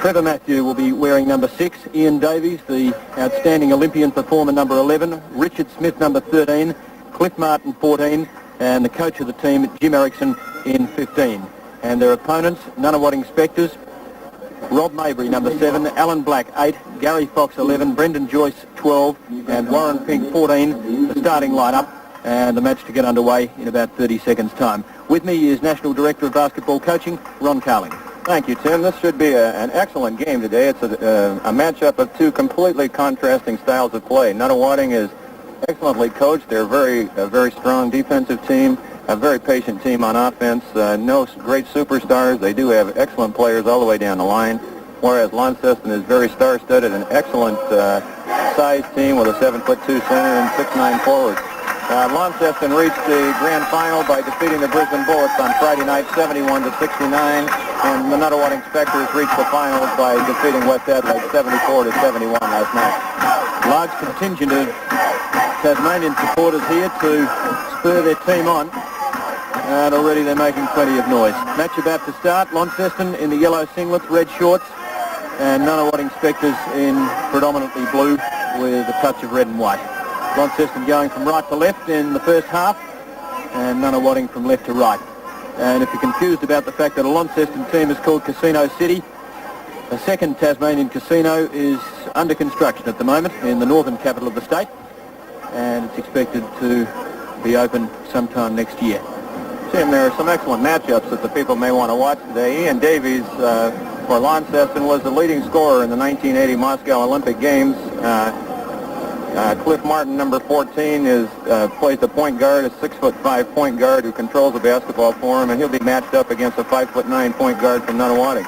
Trevor Matthew will be wearing number 6. Ian Davies, the outstanding Olympian performer, number 11. Richard Smith, number 13. Cliff Martin, 14. And the coach of the team, Jim Erickson, in 15. And their opponents, Nunawading Spectres, Rob Mabry, number 7. Alan Black, 8. Gary Fox, 11. Brendan Joyce, 12. And Warren Pink, 14. The starting lineup. And the match to get underway in about 30 seconds' time. With me is National Director of Basketball Coaching, Ron Carling. Thank you, Tim. This should be an excellent game today. It's a matchup of two completely contrasting styles of play. Nunawading is excellently coached. They're a very strong defensive team, a very patient team on offense. No great superstars. They do have excellent players all the way down the line, whereas Launceston is very star-studded, an excellent size team with a 7'2" center and 6'9" forwards. Launceston reached the grand final by defeating the Brisbane Bullets on Friday night, 71-69, and the Nunawading Spectres reached the finals by defeating West Adelaide 74-71 last night. Large contingent of Tasmanian supporters here to spur their team on, and already they're making plenty of noise. Match about to start. Launceston in the yellow singlets, red shorts, and Nunawading Spectres in predominantly blue with a touch of red and white. Launceston going from right to left in the first half, and Nunawading from left to right. And if you're confused about the fact that a Launceston team is called Casino City, a second Tasmanian casino is under construction at the moment in the northern capital of the state, and it's expected to be open sometime next year. Tim, there are some excellent matchups that the people may want to watch today. Ian Davies for Launceston was the leading scorer in the 1980 Moscow Olympic Games. Cliff Martin, number 14, plays the point guard, a 6'5" point guard who controls the basketball for him, and he'll be matched up against a 5'9" point guard from Nunawading.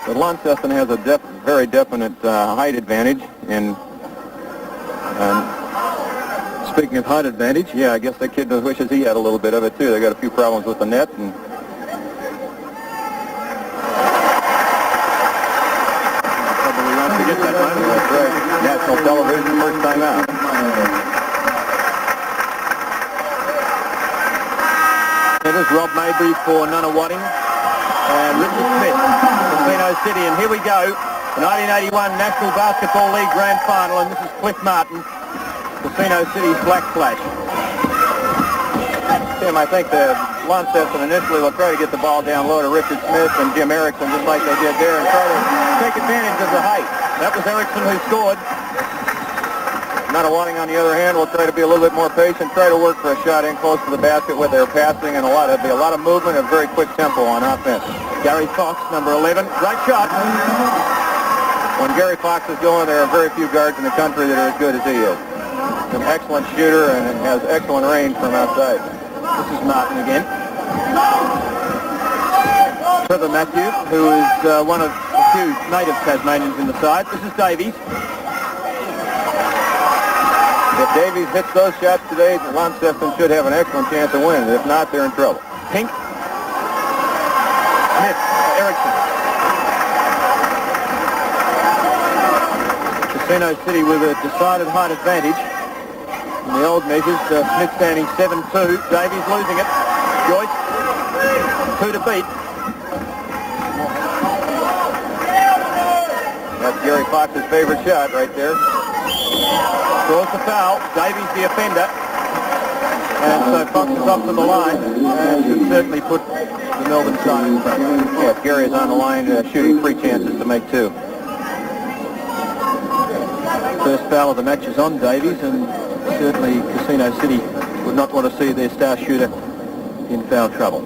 But Launceston has a very definite height advantage. And speaking of height advantage, yeah, I guess that kid wishes he had a little bit of it too. They got a few problems with the net. And probably won't forget that moment. That's right. National television, first time out. It is Rob Mabry for Nunawading and Richard Smith, Casino City. And here we go, the 1981 National Basketball League Grand Final, and this is Cliff Martin, Casino City's Black Flash. Tim, I think the Launceston initially will try to get the ball down low to Richard Smith and Jim Erickson, just like they did there, and try to take advantage of the height. That was Erickson who scored. Nunawading, on the other hand, will try to be a little bit more patient, try to work for a shot in close to the basket with their passing, and there'll be a lot of movement and very quick tempo on offense. Gary Fox, number 11, great shot. When Gary Fox is going, there are very few guards in the country that are as good as he is. An excellent shooter and has excellent range from outside. This is Martin again. Trevor Matthew, who is one of a few native Tasmanians in the side. This is Davies. If Davies hits those shots today, Launceston should have an excellent chance of winning. If not, they're in trouble. Pink. Smith. Erickson. Casino City with a decided height advantage. In the old measures, Smith standing 7'2", Davies losing it. Joyce, 2 to beat. That's Gary Fox's favorite shot right there. Draws the foul, Davies the offender. And so Fox is off to the line and should certainly put the Melbourne side in front. Yes, Gary is on the line shooting 3 chances to make 2. First foul of the match is on Davies, and certainly Casino City would not want to see their star shooter in foul trouble.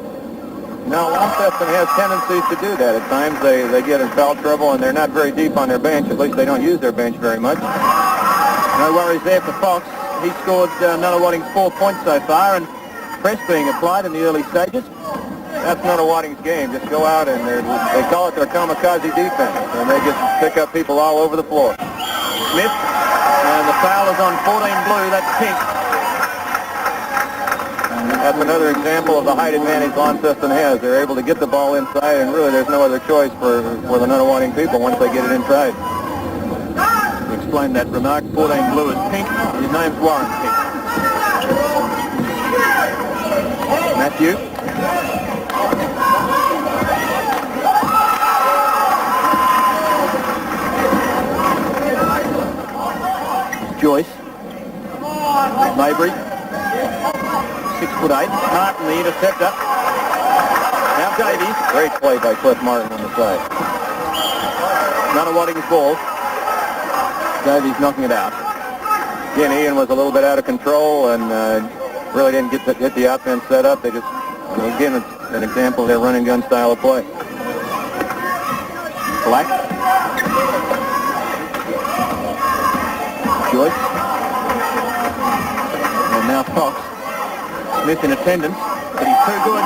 Now, Launceston has tendencies to do that at times. They get in foul trouble, and they're not very deep on their bench. At least they don't use their bench very much. No worries there for Fox. He scored Nunawading's 4 points so far, and press being applied in the early stages. That's Nunawading's game. Just go out, and they call it their kamikaze defense, and they just pick up people all over the floor. Smith, and the foul is on 14 blue. That's pink. That's another example of the height advantage Launceston has. They're able to get the ball inside, and really there's no other choice for the Nunawading people once they get it inside. Explain that remark. 14 blue is pink. His name's Warren Pink. Matthew. Joyce. Mabry. 6'8". Martin, the interceptor. Now Davies. Great play by Cliff Martin on the side. Nunawading's ball. Davies knocking it out. Again, Ian was a little bit out of control and really didn't get the offense set up. They just, again, an example of their run and gun style of play. Black. Joyce. And now Fox. Smith in attendance, but he's too good.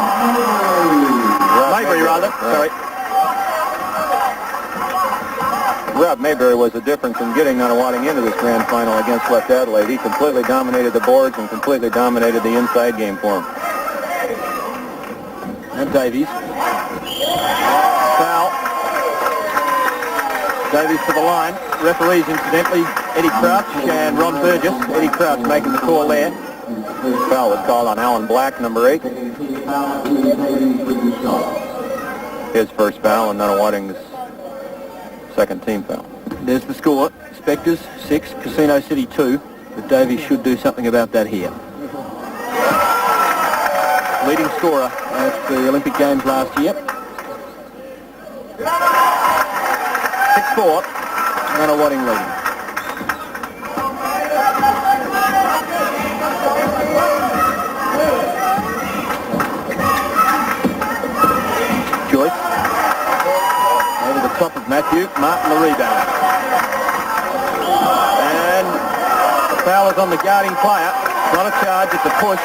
Maybury, rather. Sorry. Rob Mayberry was the difference in getting Nunawading into this grand final against West Adelaide. He completely dominated the boards and completely dominated the inside game for him. And Davies. Foul. Davies to the line. Referees, incidentally, Eddie Crouch and Ron Burgess. Eddie Crouch making the call there. Foul was called on Alan Black, number 8. His first foul and Nunawading's second team foul. There's the score. Spectres 6, Casino City 2. But Davies should do something about that here. Leading scorer at the Olympic Games last year. 6-4. Nunawading leading. Joyce. Over the top of Matthew. Martin the rebound. And the foul is on the guarding player. It's not a charge, it's a push.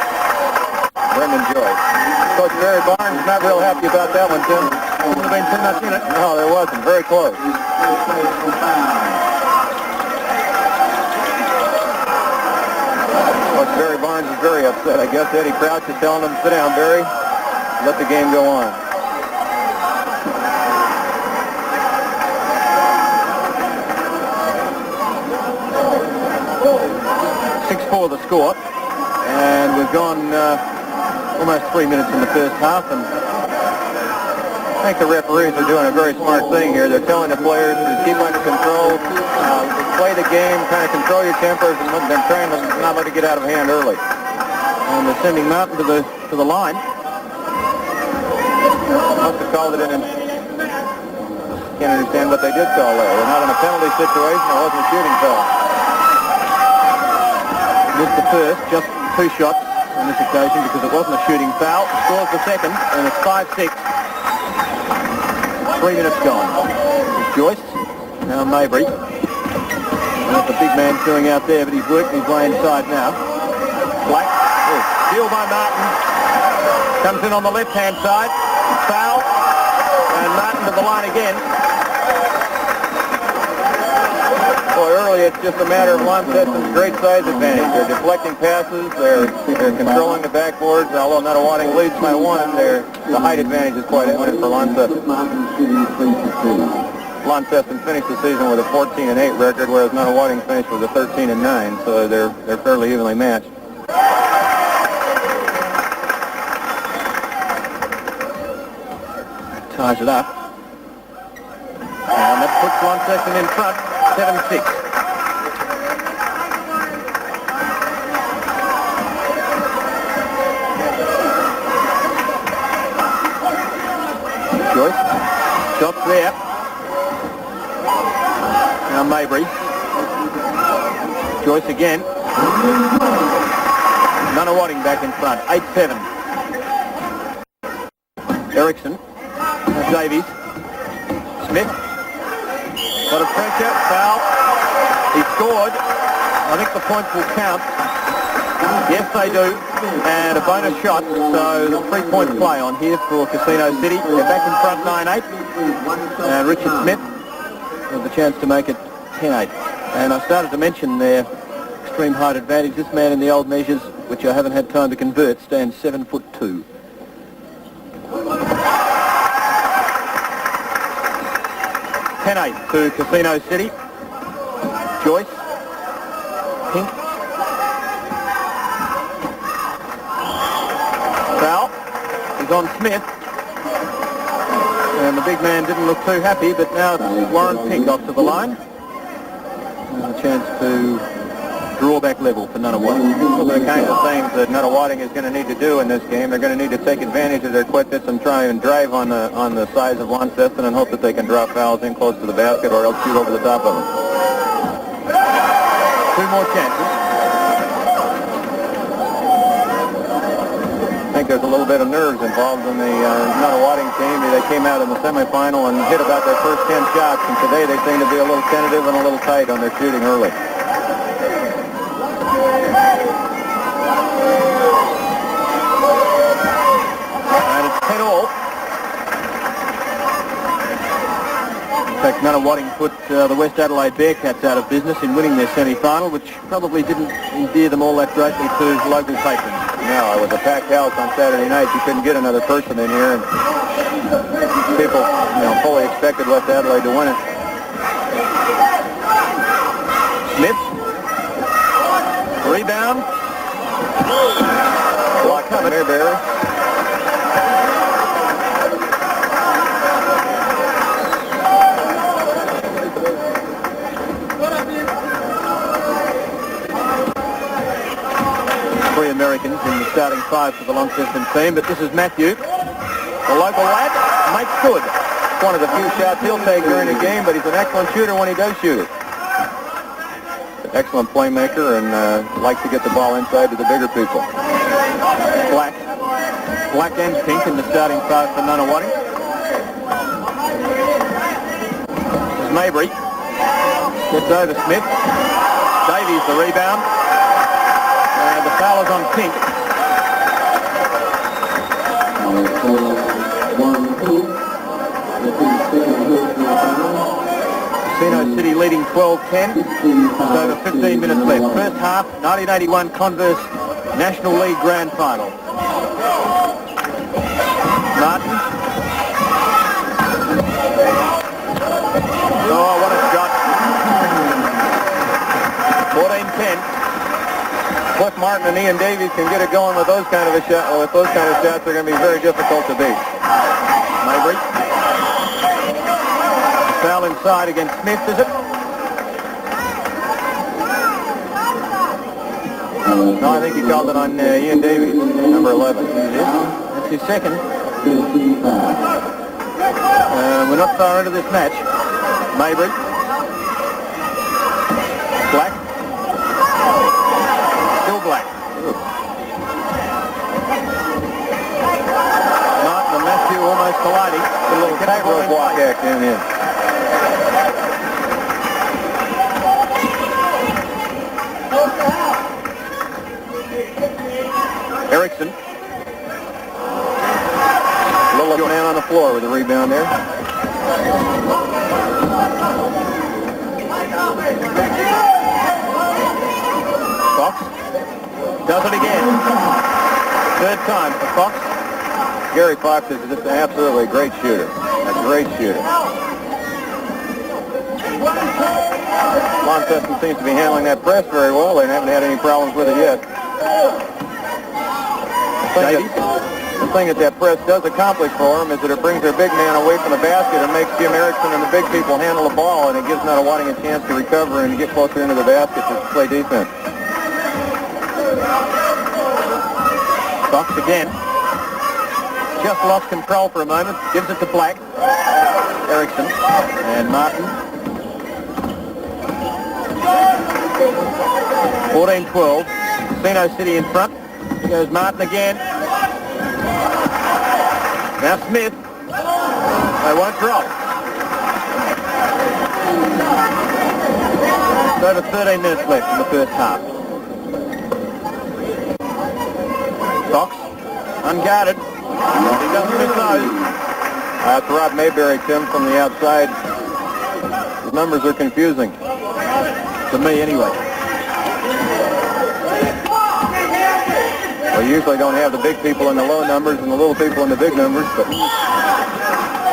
Brendan Joyce. Coach Barry Barnes is not real happy about that one, Tim. Wouldn't have been too much in it. No, there wasn't. Very close. Coach Barry Barnes is very upset. I guess Eddie Crouch is telling him, sit down, Barry. Let the game go on. 6-4 the score, and we've gone almost 3 minutes in the first half, and I think the referees are doing a very smart thing here. They're telling the players to keep under control, play the game, kind of control your tempers, and they're trying to not let it get out of hand early. And they're sending Martin to the line. Must have called it in. Can't understand what they did call there. They're not in a penalty situation. It wasn't a shooting foul. Missed the first, just 2 shots on this occasion because it wasn't a shooting foul. Scores the second, and it's 5-6. 3 minutes gone. It's Joyce, now Mabry. What the big man's doing out there, but he's working his way inside now. Black, steal by Martin. Comes in on the left-hand side. Foul, and Martin to the line again. Boy, early it's just a matter of Launceston's great size advantage. They're deflecting passes, they're controlling the backboards. Although Nunawading leads by 1, the height advantage is quite evident for Launceston. Launceston finished the season with a 14-8 record, whereas Nunawading finished with a 13-9, so they're fairly evenly matched. Ties it up. And that puts Launceston in front, 7-6. Joyce. Shots there. Now Mabry. Joyce again. Nunawading back in front, 8-7. Erickson. Davies. Smith. Got a pressure. Foul. He scored. I think the points will count. Yes, they do. And a bonus shot. So the 3-point play on here for Casino City. They're back in front 9-8. And Richard Smith with the chance to make it 10-8. And I started to mention their extreme height advantage. This man in the old measures, which I haven't had time to convert, stands 7'2". 10-8 to Casino City. Joyce. Pink. Foul is on Smith. And the big man didn't look too happy, but now it's Warren Pink off to the line. And a chance to drawback level for Nunawading. Those are the kinds of things that Nunawading is going to need to do in this game. They're going to need to take advantage of their quickness and try and drive on the size of Launceston and hope that they can draw fouls in close to the basket or else shoot over the top of them. Two more chances. I think there's a little bit of nerves involved in the Nunawading team. They came out in the semifinal and hit about their first 10 shots, and today they seem to be a little tentative and a little tight on their shooting early. And it's 10-all. In fact, Nunawading put the West Adelaide Bearcats out of business in winning their semi-final, which probably didn't endear them all that greatly to local patrons. No, it was a packed house on Saturday night. You couldn't get another person in here, and people, fully expected West Adelaide to win it. Smith. Rebound. Block coming there, Barry. Three Americans in the starting five for the Launceston team, but this is Matthew, the local lad, makes good. It's one of the few shots he'll take during the game, but he's an excellent shooter when he does shoot it. Excellent playmaker and likes to get the ball inside to the bigger people. Black and pink in the starting five for Nunawading. This is Mabry. Gets over Smith. Davies the rebound. And the foul is on Pink. Casino City leading 12-10. Just over 15 minutes left. First half, 1981 Converse National League Grand Final. Martin. Oh, what a shot. 14-10. Cliff Martin and Ian Davies can get it going with those kind of shots. They're going to be very difficult to beat. Mabry. Foul inside against Smith, is it? No, I think he called it on Ian Davies, number 11. That's his second. We're not far into this match. Mabry. Black. Still Black. Martin and Matthew almost colliding. A little tightrope walk act in here. Erickson. Little man on the floor with a rebound there. Fox does it again. Third time for Fox. Gary Fox is just an absolutely great shooter. A great shooter. Launceston seems to be handling that press very well. They haven't had any problems with it yet. The thing that press does accomplish for them is that it brings their big man away from the basket and makes Jim Erickson and the big people handle the ball, and it gives Nunawading a chance to recover and get closer into the basket to play defense. Fox again. Just lost control for a moment. Gives it to Black. Erickson and Martin. 14-12. Casino City in front. Here goes Martin again. Now Smith. They won't drop. It's over 13 minutes left in the first half. Fox, unguarded. He doesn't miss those. That's Rob Mayberry, Tim, from the outside. The numbers are confusing. To me, anyway. We usually don't have the big people in the low numbers and the little people in the big numbers, but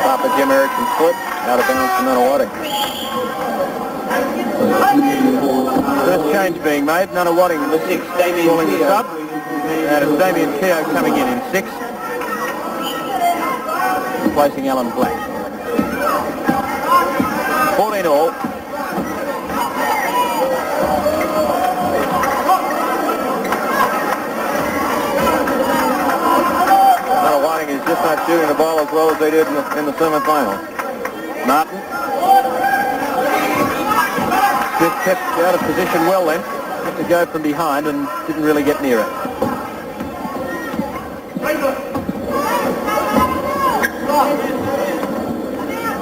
top of Jim Erickson's foot, out of bounds to Nunawading. First change being made. Nunawading in the 6th. Calling the sub. And it's Damien Keogh coming in 6. Replacing Alan Black. 14-all. as well as they did in the semifinals. Martin. Smith kept out of position well then. Had to go from behind and didn't really get near it.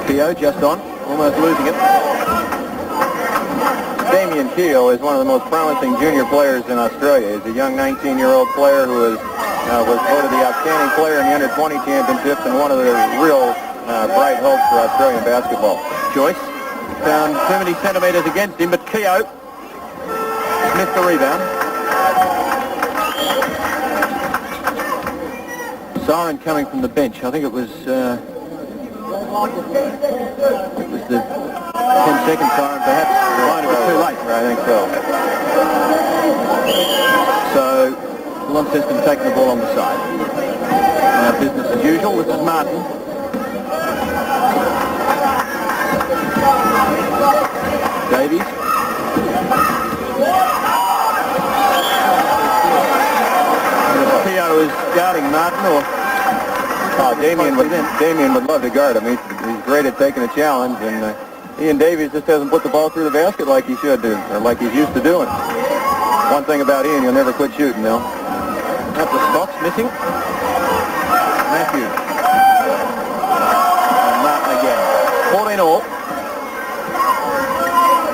Keogh just on, almost losing it. Damien Keogh is one of the most promising junior players in Australia. He's a young 19-year-old player who was voted the outstanding player in the under-20 championships and one of the real bright hopes for Australian basketball. Joyce found too many centimetres against him, but Keogh, Smith the rebound. Siren coming from the bench. I think it was the 10-second siren, perhaps. Might have been too late. I think so. So Launceston taking the ball on the side. Now business as usual. This is Martin. Davies. Keogh is guarding Martin, or Damien would love to guard him. He's great at taking a challenge, and Ian Davies just hasn't put the ball through the basket like he should do, or like he's used to doing. One thing about Ian, he'll never quit shooting, though. Up the Fox missing. Matthews. And Martin again. 14 all.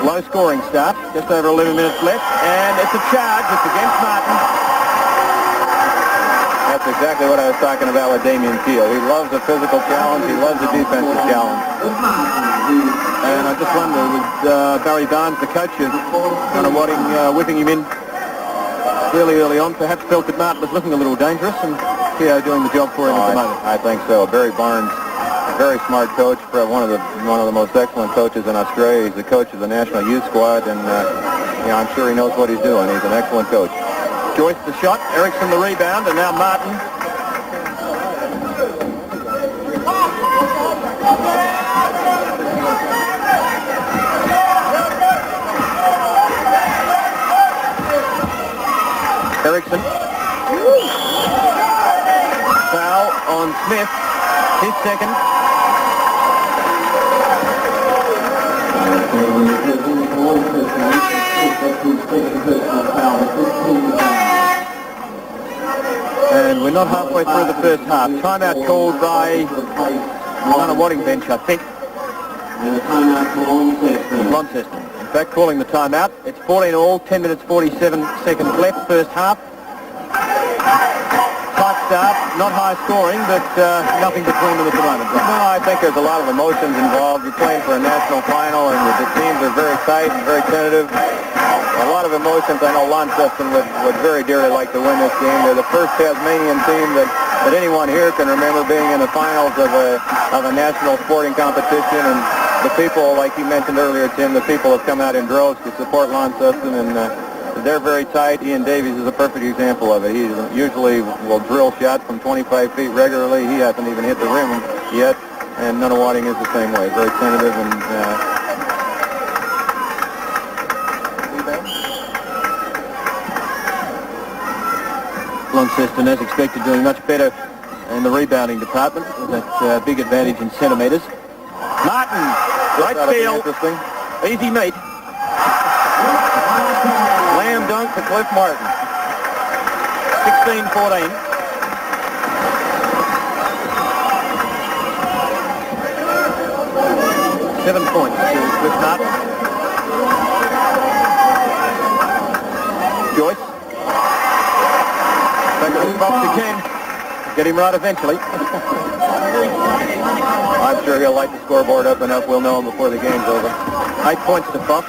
Low scoring start. Just over 11 minutes left. And it's a charge. It's against Martin. That's exactly what I was talking about with Damien Keogh. He loves a physical challenge. He loves a defensive challenge. And I just wonder, with Barry Barnes, the coach of Nunawading, whipping him in really early on, perhaps felt that Martin was looking a little dangerous, and Keogh doing the job for him at the moment. I think so. Barry Barnes, a very smart coach, one of the most excellent coaches in Australia. He's the coach of the national youth squad, and I'm sure he knows what he's doing. He's an excellent coach. Joyce the shot, Erickson the rebound, and now Martin. Erickson. Foul on Smith. His second. And we're not halfway through the first half. Timeout called by Nunawading bench, I think. Launceston. In fact, calling the timeout. It's 14 all, 10 minutes 47 seconds left, first half. Tight start, not high scoring, but nothing between them at the moment. No, I think there's a lot of emotions involved. You're playing for a national final, and the teams are very tight and very tentative. A lot of emotions. I know Launceston would very dearly like to win this game. They're the first Tasmanian team that anyone here can remember being in the finals of a national sporting competition, and the people, like you mentioned earlier, Tim, the people have come out in droves to support Launceston, and they're very tight. Ian Davies is a perfect example of it. He usually will drill shots from 25 feet regularly. He hasn't even hit the rim yet, and Nunawading is the same way. Very tentative and... Launceston, as expected, doing much better in the rebounding department with that big advantage in centimetres. Martin, right field, easy meet. Slam dunk to Cliff Martin. 16-14. Seven points to Cliff Martin. Joyce. Back to the box again. Get him right eventually. I'm sure he'll light the scoreboard up enough. We'll know him before the game's over. 8 points to Fox.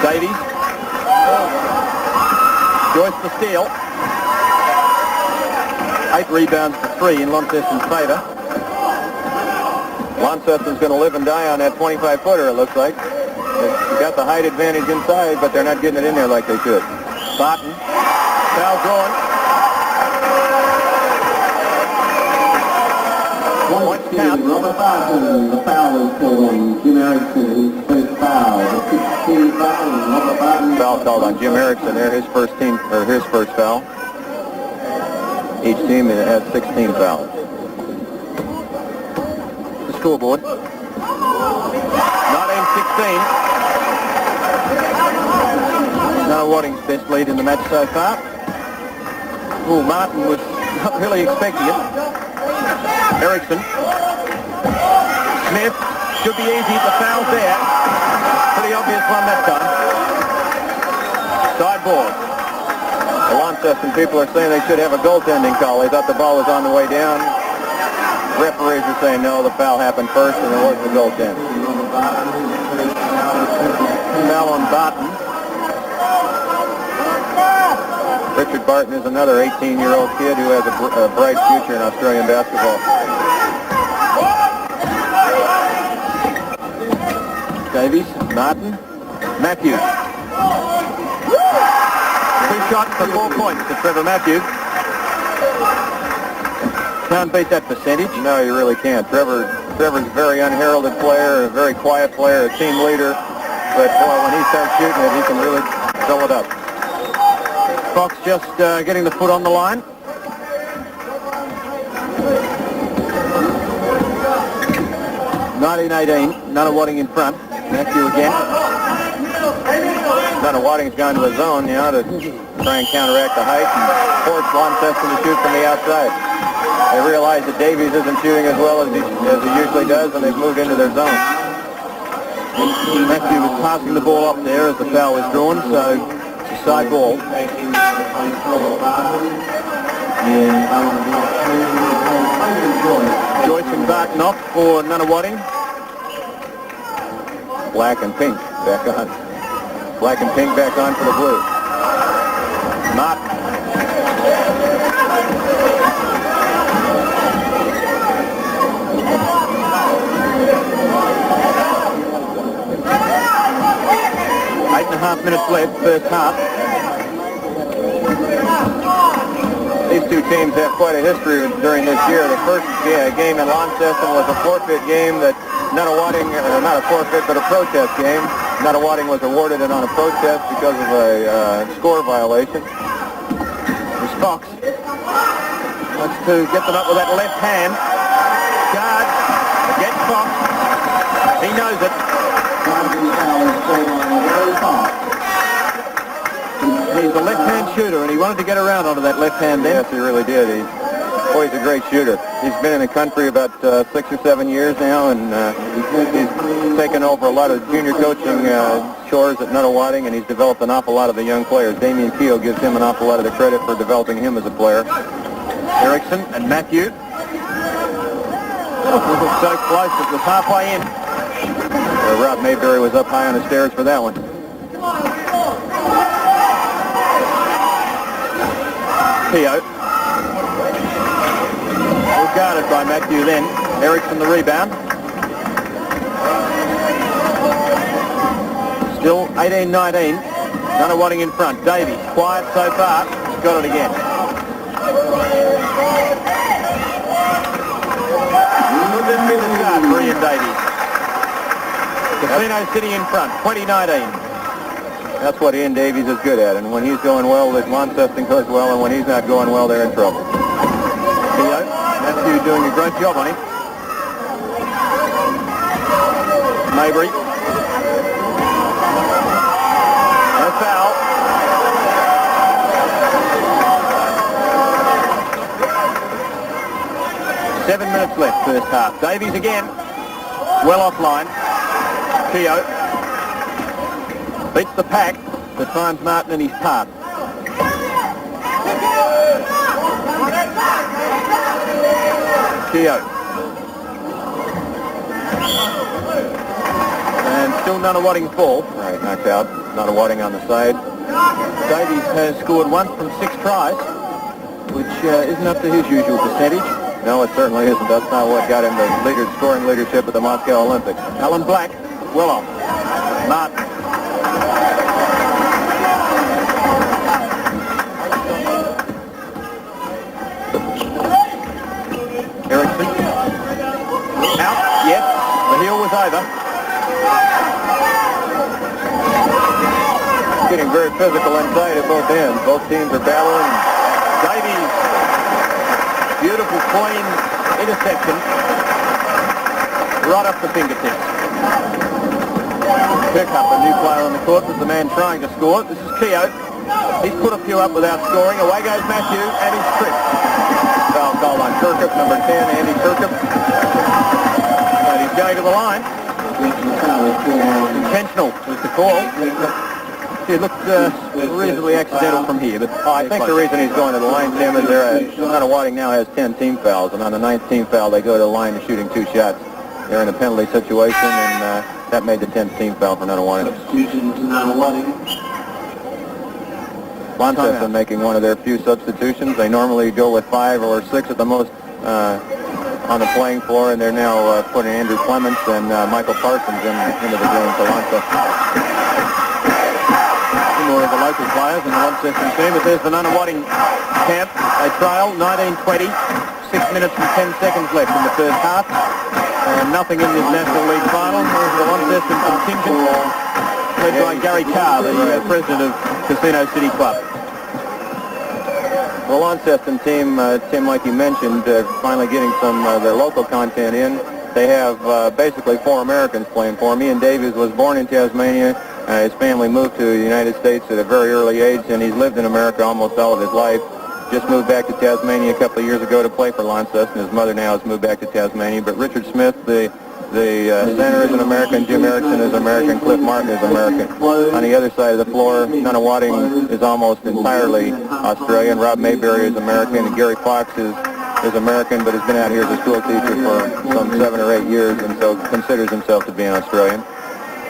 Davies. Joyce to steal. 8 rebounds to 3 in Launceston's favour. Launceston's going to live and die on that 25-footer, it looks like. They've got the height advantage inside, but they're not getting it in there like they should. Barton. Foul drawn. Point count. Robert Barton, the foul is called on Jim Erickson, his first foul. The 16th foul, Robert Barton. Foul called on Jim Erickson there, his first foul. Each team has 16 fouls. The scoreboard. 19-16. Nunawading's best lead in the match so far. Oh, Martin was not really expecting it. Erickson. Smith. Should be easy. The foul's there. Pretty obvious one that time. Side ball. The Launceston people are saying they should have a goaltending call. They thought the ball was on the way down. Referees are saying no, the foul happened first and it was the goaltender. Foul on Barton. Richard Barton is another 18-year-old kid who has a bright future in Australian basketball. Davies, Martin, Matthews. 2 shots for 4 points to Trevor Matthews. Can't beat that percentage. No, you really can't. Trevor's a very unheralded player, a very quiet player, a team leader. But boy, when he starts shooting it, he can really fill it up. Fox just getting the foot on the line. Nunawading in front. Matthew again. Nunawading's gone to the zone now to try and counteract the height and force Launceston to shoot from the outside. They realize that Davies isn't shooting as well as he usually does, and they've moved into their zone. Matthew was passing the ball up there as the foul was drawn, so it's a side ball. Joyce and Barton off for Nunawading. Black and pink back on. Black and pink back on for the blue. Martin. Eight and a half minutes left, first half. These two teams have quite a history during this year. The first game in Launceston was a forfeit game that Nunawading, not a forfeit, but a protest game. Nunawading was awarded it on a protest because of a score violation. There's Fox. Wants to get them up with that left hand. Guard against Fox. He knows it. He's a left-hand shooter, and he wanted to get around onto that left hand then. Yes, he really did. He's a great shooter. He's been in the country about 6 or 7 years now, and he's taken over a lot of junior coaching chores at Nunawading, and he's developed an awful lot of the young players. Damian Keogh gives him an awful lot of the credit for developing him as a player. Erickson and Matthew. So close, it was halfway in. Rob Mayberry was up high on the stairs for that one. Keogh. Well guarded by Matthew then. Erickson the rebound. Still 18-19. Nunawading in front. Davies, quiet so far. He's got it again. Good start for Ian Davies. Casino City in front, 20-19. That's what Ian Davies is good at, and when he's going well, Launceston goes well, and when he's not going well, they're in trouble. Keogh, Matthew doing a great job on him. Mayberry. No foul. Seven minutes left, first half. Davies again. Well offline. Keogh. Beats the pack, but finds Martin in his path. Keogh. And still Nunawading ball. Right, knocked out. Nunawading on the side. Davies has scored once from 6 tries, which isn't up to his usual percentage. No, it certainly isn't. That's not what got him the scoring leadership at the Moscow Olympics. Alan Black, well off. Martin. Erickson. Out. Yes. The heel was over. Getting very physical inside at both ends. Both teams are battling. Davies Beautiful, clean interception. Right off the fingertips. Kirkup, a new player on the court, was the man trying to score. This is Keogh. He's put a few up without scoring. Away goes Matthew, and he's tripped. Foul called on Kirkup, number 10, Andy Kirkup. And he's going to the line. Intentional was the call. It looked reasonably accidental from here, but I think the reason he's going to the line, Tim, is Nunawading now has 10 team fouls, and on the 9th team foul, they go to the line shooting 2 shots. They're in a penalty situation, and that made the 10th team foul for Nunawading. Substitution to Nunawading. Launceston making one of their few substitutions. They normally go with 5 or 6 at the most on the playing floor, and they're now putting Andrew Clements and Michael Parsons into the game for Launceston. More of the local players in the Launceston team, but there's the Nunawading camp. They trail 19-20, 6 minutes and 10 seconds left in the first half, and nothing in this National League final. There's the Launceston contingent, led by Gary Carr, the president of Casino City Club. The Launceston team, Tim, like you mentioned, finally getting some of their local content in. They have basically 4 Americans playing for them. Ian Davies was born in Tasmania. His family moved to the United States at a very early age, and he's lived in America almost all of his life. Just moved back to Tasmania a couple of years ago to play for Launceston. His mother now has moved back to Tasmania. But Richard Smith, the center, is an American. Jim Erickson is American. Cliff Martin is American. On the other side of the floor, Nunawading is almost entirely Australian. Rob Mayberry is American. And Gary Fox is American, but has been out here as a school teacher for some 7 or 8 years, and so considers himself to be an Australian.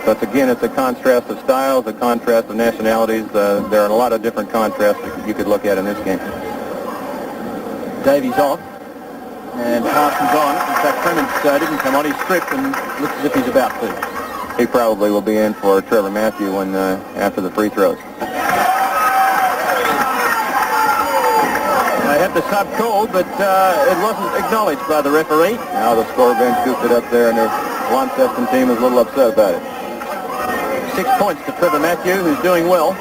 But again, it's a contrast of styles, a contrast of nationalities. There are a lot of different contrasts that you could look at in this game. Davies off, and Parsons on. In fact, Clements didn't come on. He's stripped and looks as if he's about to. He probably will be in for Trevor Matthew when after the free throws. They had the sub called, but it wasn't acknowledged by the referee. Now the score bench scooped it up there, and the Launceston team is a little upset about it. 6 points to Trevor Matthew, who's doing well.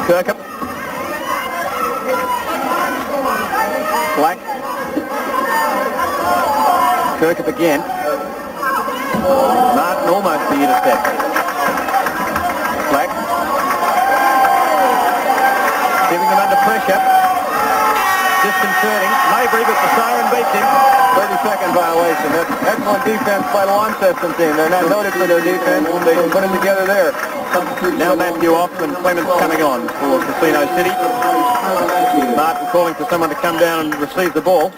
Kirkup. Black. Kirkup again. Martin almost the intercept. Black. Giving them under pressure. Disconcerting. Maybury, but the siren beats him. 30-second violation. That's excellent defense by the Launceston team. They're not noted for their defense. They can put it together there. Now Matthew off and Clements coming on for Casino City. Martin calling for someone to come down and receive the ball.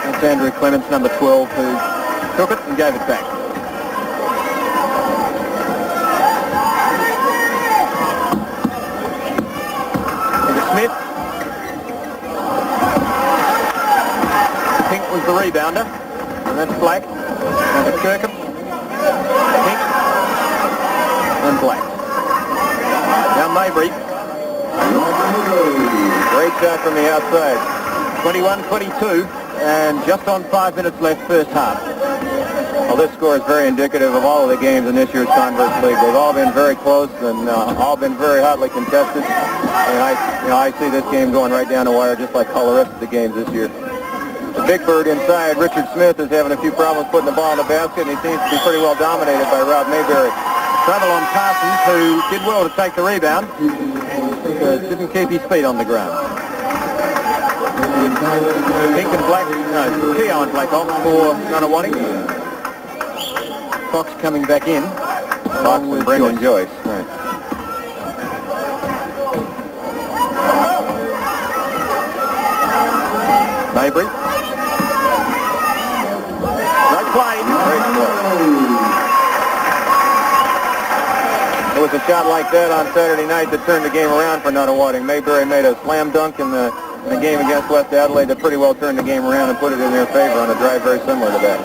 That's Andrew Clements, number 12, who took it and gave it back. Smith. Pink was the rebounder, and that's Black. Now to Kirkup. Pink. And Black. Now Maybury. Great shot from the outside. 21-22, and just on 5 minutes left first half. Well, this score is very indicative of all of the games in this year's Converse League. They've all been very close and all been very hotly contested. And I see this game going right down the wire, just like all the rest of the games this year. The big bird inside, Richard Smith, is having a few problems putting the ball in the basket, and he seems to be pretty well dominated by Rob Mayberry. Trouble on Parsons, who did well to take the rebound, but didn't keep his feet on the ground. Pink and Black, no, Keogh and Black off for Nunawading. Fox coming back in. Fox and Brendan Joyce. Right. Maybury. Great play. Great play. It was a shot like that on Saturday night that turned the game around for Nunawading. Maybury made a slam dunk in the game against West Adelaide that pretty well turned the game around and put it in their favor on a drive very similar to that.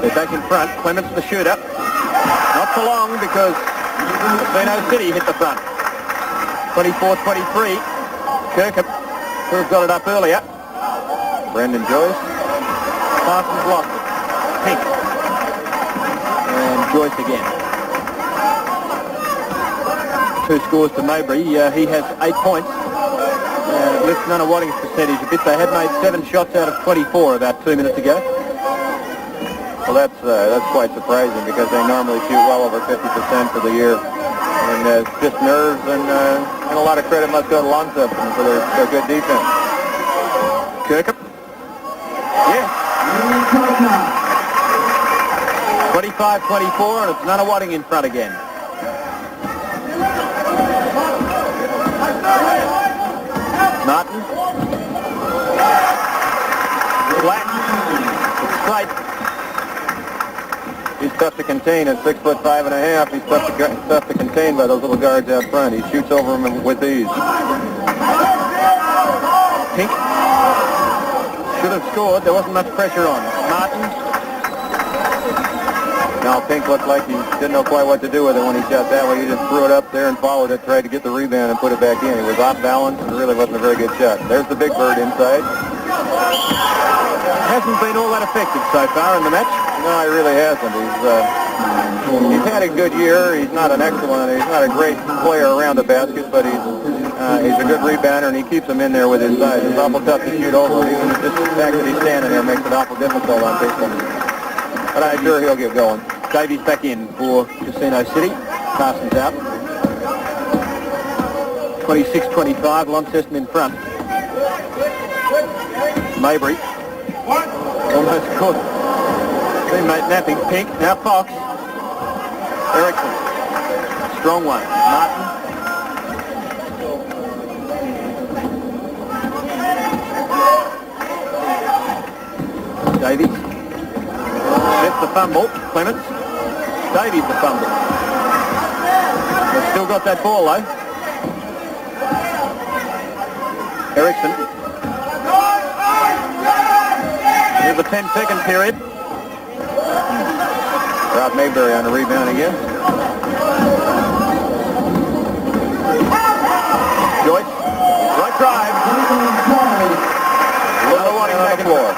They're back in front. Clements the shooter. Not for long because Casino City hit the front. 24-23. Kirkup, who have got it up earlier. Brendan Joyce. Parsons lost it. Pink. And Joyce again. 2 scores to Maybury. He has 8 points. And it lifts Nunawading's percentage a bit. They had made 7 shots out of 24 about 2 minutes ago. Well, that's quite surprising because they normally shoot well over 50% for the year. And it's just nerves, and a lot of credit must go to Launceston for their good defense. Kirkup. Yes. 25-24, and it's Nunawading in front again. Martin. Flat. It's straight. He's tough to contain at 6'5½". He's tough to contain by those little guards out front. He shoots over them with ease. Pink. Should have scored. There wasn't much pressure on. Martin. Now Pink looked like he didn't know quite what to do with it when he shot that way. He just threw it up there and followed it, tried to get the rebound and put it back in. He was off balance and really wasn't a very good shot. There's the big bird inside. Hasn't been all that effective so far in the match. No, he really hasn't. He's had a good year. He's not a great player around the basket, but he's a good rebounder, and he keeps them in there with his size. It's awful tough to shoot over him. Even just the fact that he's standing there makes it awful difficult on people. But I'm sure he'll get going. Davies back in for Casino City. Carson's out. 26-25, Launceston in front. Mabry. Almost caught. Teammate napping. Pink. Now Fox. Erickson. Strong one. Martin. Davies. That's the fumble. Clements. Davies the fumble. They've still got that ball though. Erickson. Here's the 10-second period. Rob Mayberry on a rebound again. Joyce. Right drive. Nunawading back and forth.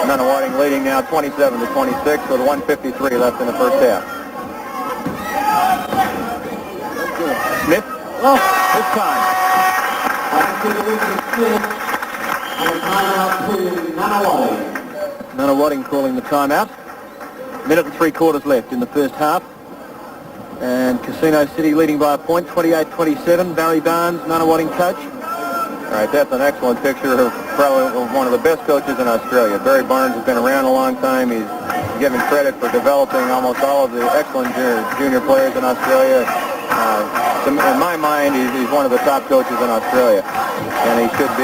Nunawading leading now 27-26 with 1:53 left in the first half. Smith. Oh, this time. Nunawading calling the timeout. Minute and 3/4 left in the first half. And Casino City leading by a point, 28-27. Barry Barnes, Nunawading coach. All right, that's an excellent picture of probably one of the best coaches in Australia. Barry Barnes has been around a long time. He's given credit for developing almost all of the excellent junior players in Australia. In my mind, he's one of the top coaches in Australia, and he should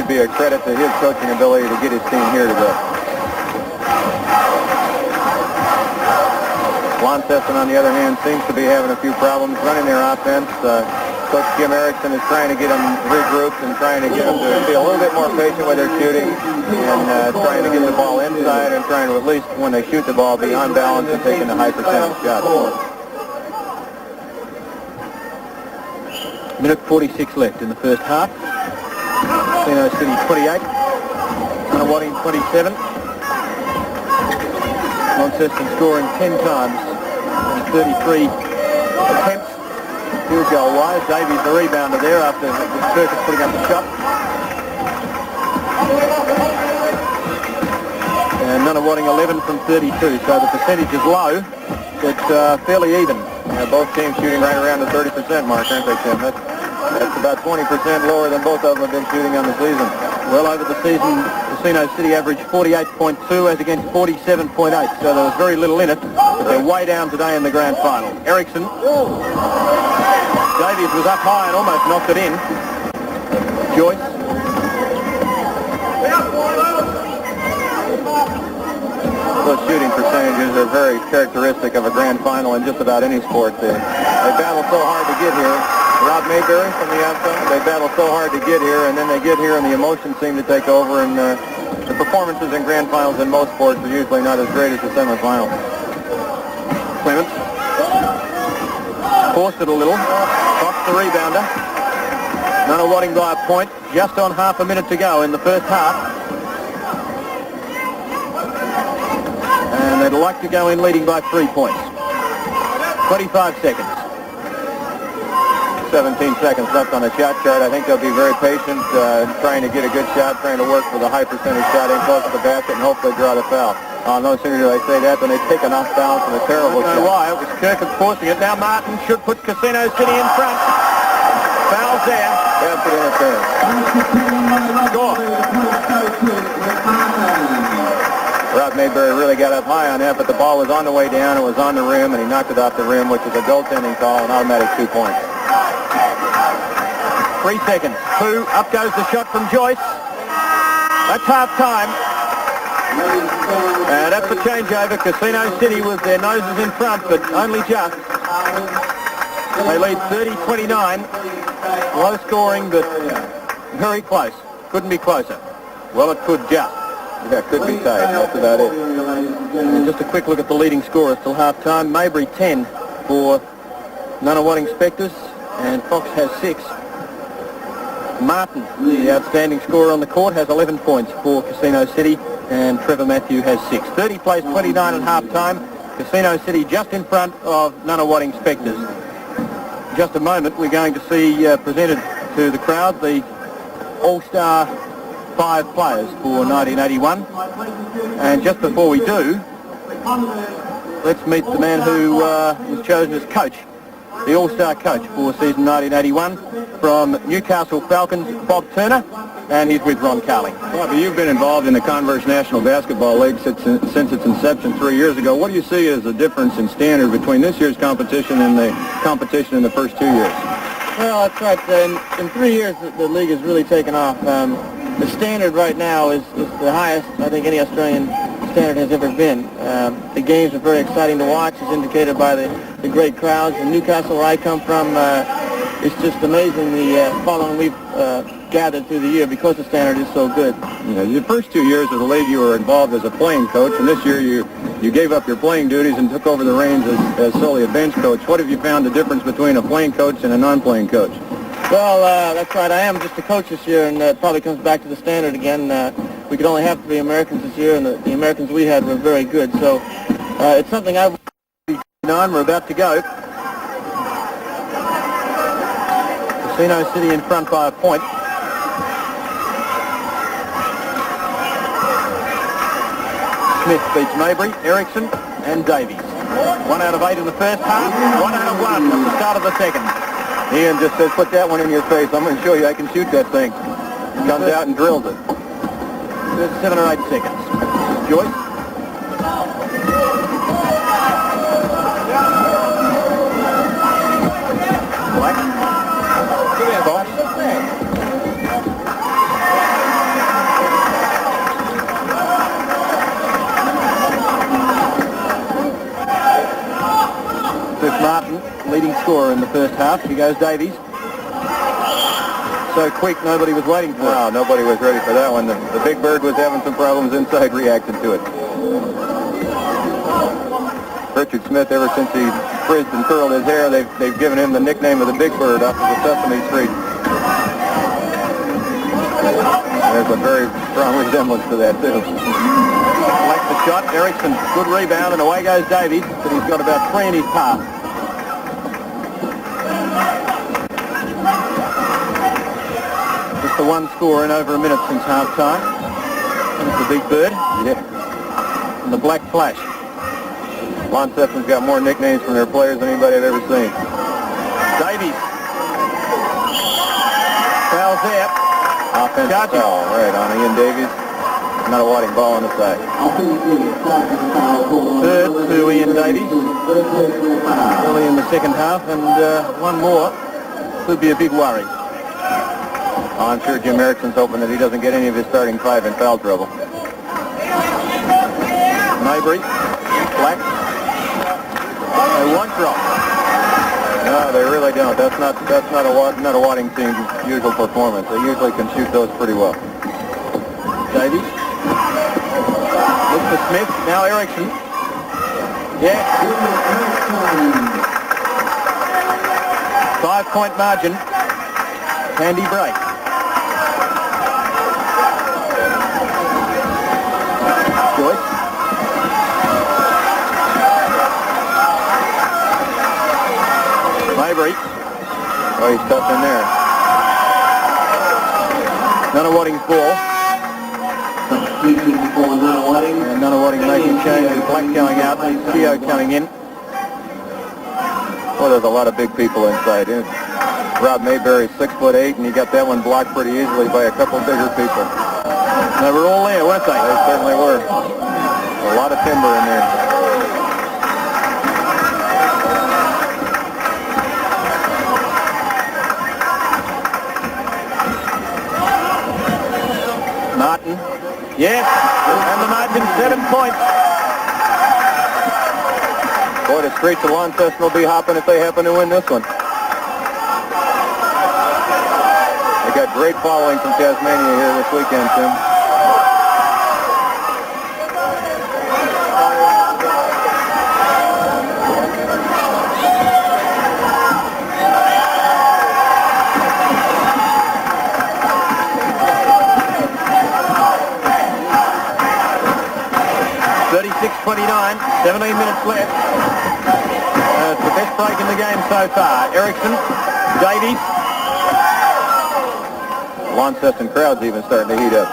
be a credit to his coaching ability to get his team here today. Launceston, on the other hand, seems to be having a few problems running their offense. Coach Jim Erickson is trying to get them regrouped and trying to get them to be a little bit more patient with their shooting and trying to get the ball inside and trying to, at least when they shoot the ball, be on balance and taking a high percentage shot. Minute 46 left in the first half. Casino City 28. Nunawading 27. Launceston scoring 10 times in 33 attempts. Field goal wise. Davies the rebounder there after the Circus putting up the shot. And Nunawading 11 from 32. So the percentage is low, but fairly even. Both teams shooting right around the 30% mark, aren't they, Tim? That's about 20% lower than both of them have been shooting on the season. Well, over the season, Casino City averaged 48.2 as against 47.8, so there was very little in it, but they're way down today in the grand final. Erickson. Davies was up high and almost knocked it in. Joyce. Those shooting percentages are very characteristic of a grand final in just about any sport. They battle so hard to get here. Rob Mayberry from the outside, they battle so hard to get here, and then they get here and the emotions seem to take over, and the performances in grand finals in most sports are usually not as great as the semifinals. Clements. Forced it a little. Fox the rebounder. Nunawading by a point. Just on half a minute to go in the first half. And they'd like to go in leading by 3 points. 25 seconds. 17 seconds left on the shot chart. I think they'll be very patient, trying to get a good shot, trying to work with a high percentage shot in close to the basket and hopefully draw the foul. No sooner do I say that than they take an off balance and a terrible shot. I don't know why. It was Kirk forcing it. Now Martin should put Casino City in front. Foul's there. Basket interference. Score. Rob Mayberry really got up high on that, but the ball was on the way down. It was on the rim, and he knocked it off the rim, which is a goaltending call, an automatic 2 points. 3 seconds. 2. Up goes the shot from Joyce. That's half time. And that's the changeover. Casino City with their noses in front, but only just. They lead 30-29. Low scoring, but very close. Couldn't be closer. Well, it could just. Yeah, could be tight. That's about it. And just a quick look at the leading scorers till half-time. Mayberry 10 for Nunawading Spectres, and Fox has 6. Martin, the outstanding scorer on the court, has 11 points for Casino City, and Trevor Matthew has 6. 30 plays 29 at half-time. Casino City just in front of Nunawading Spectres. Just a moment, we're going to see presented to the crowd the All-Star 5 players for 1981. And just before we do, let's meet the man who was chosen as coach, the All-Star coach for season 1981 from Newcastle Falcons, Bob Turner, and he's with Ron Carling. Bobby, you've been involved in the Converse National Basketball League since its inception 3 years ago. What do you see as the difference in standard between this year's competition and the competition in the first 2 years? Well, that's right. In 3 years, the league has really taken off. The standard right now is the highest I think any Australian standard has ever been. The games are very exciting to watch, as indicated by the great crowds. In Newcastle, where I come from, it's just amazing the following we've gathered through the year because the standard is so good. Yeah, the first 2 years of the league you were involved as a playing coach, and this year you gave up your playing duties and took over the reins as solely a bench coach. What have you found the difference between a playing coach and a non-playing coach? Well, that's right. I am just a coach this year, and it probably comes back to the standard again. We could only have 3 Americans this year, and the Americans we had were very good. So it's something I've... We're about to go. Casino City in front by a point. Smith beats Mayberry, Erickson, and Davies. 1 out of 8 in the first half, 1 out of 1 at the start of the second. Ian just says, put that one in your face. I'm going to show you I can shoot that thing. Comes out and drills it. 7 or 8 seconds. Joyce. Black. Fox. Chris Martin, leading scorer in the first half. Here goes Davies. So quick, nobody was waiting for it. No, nobody was ready for that one. The big bird was having some problems inside, reacted to it. Richard Smith, ever since he frizzed and curled his hair, they've given him the nickname of the Big Bird off of the Sesame Street. There's a very strong resemblance to that, too. Like the shot, Erickson, good rebound, and away goes Davies, but he's got about 3 in his pass. Just the one score in over a minute since half-time. There's the Big Bird. Yeah. And the Black Flash. Launceston's got more nicknames from their players than anybody I've ever seen. Davies. Fouls there. Offensive foul, right on Ian Davies. Nunawading ball on the side. Third to Ian Davies. Early in the second half, and one more could be a big worry. I'm sure Jim Erickson's hoping that he doesn't get any of his starting 5 in foul trouble. Mayberry. Black. They won't drop. No, they really don't. That's not a Nunawading team's usual performance. They usually can shoot those pretty well. Davies. Look for Smith. Now Erickson. Yeah. 5-point margin. Handy break. Joyce. Mayberry. Oh, he's tough in there. Nunawading's ball. Substitution for Nunawading. And Nunawading making change with Black going out and Theo coming in. Well, there's a lot of big people inside. Rob Mayberry's 6'8", and he got that one blocked pretty easily by a couple bigger people. They were all there, weren't they? They certainly were. A lot of timber in there. Martin. Yes, and the margin 7 points. Boy, the streets of Launceston will be hopping if they happen to win this one. They got great following from Tasmania here this weekend, Tim. .29, 17 minutes left. It's the best break in the game so far. Erickson, Davies. Launceston crowd's even starting to heat up.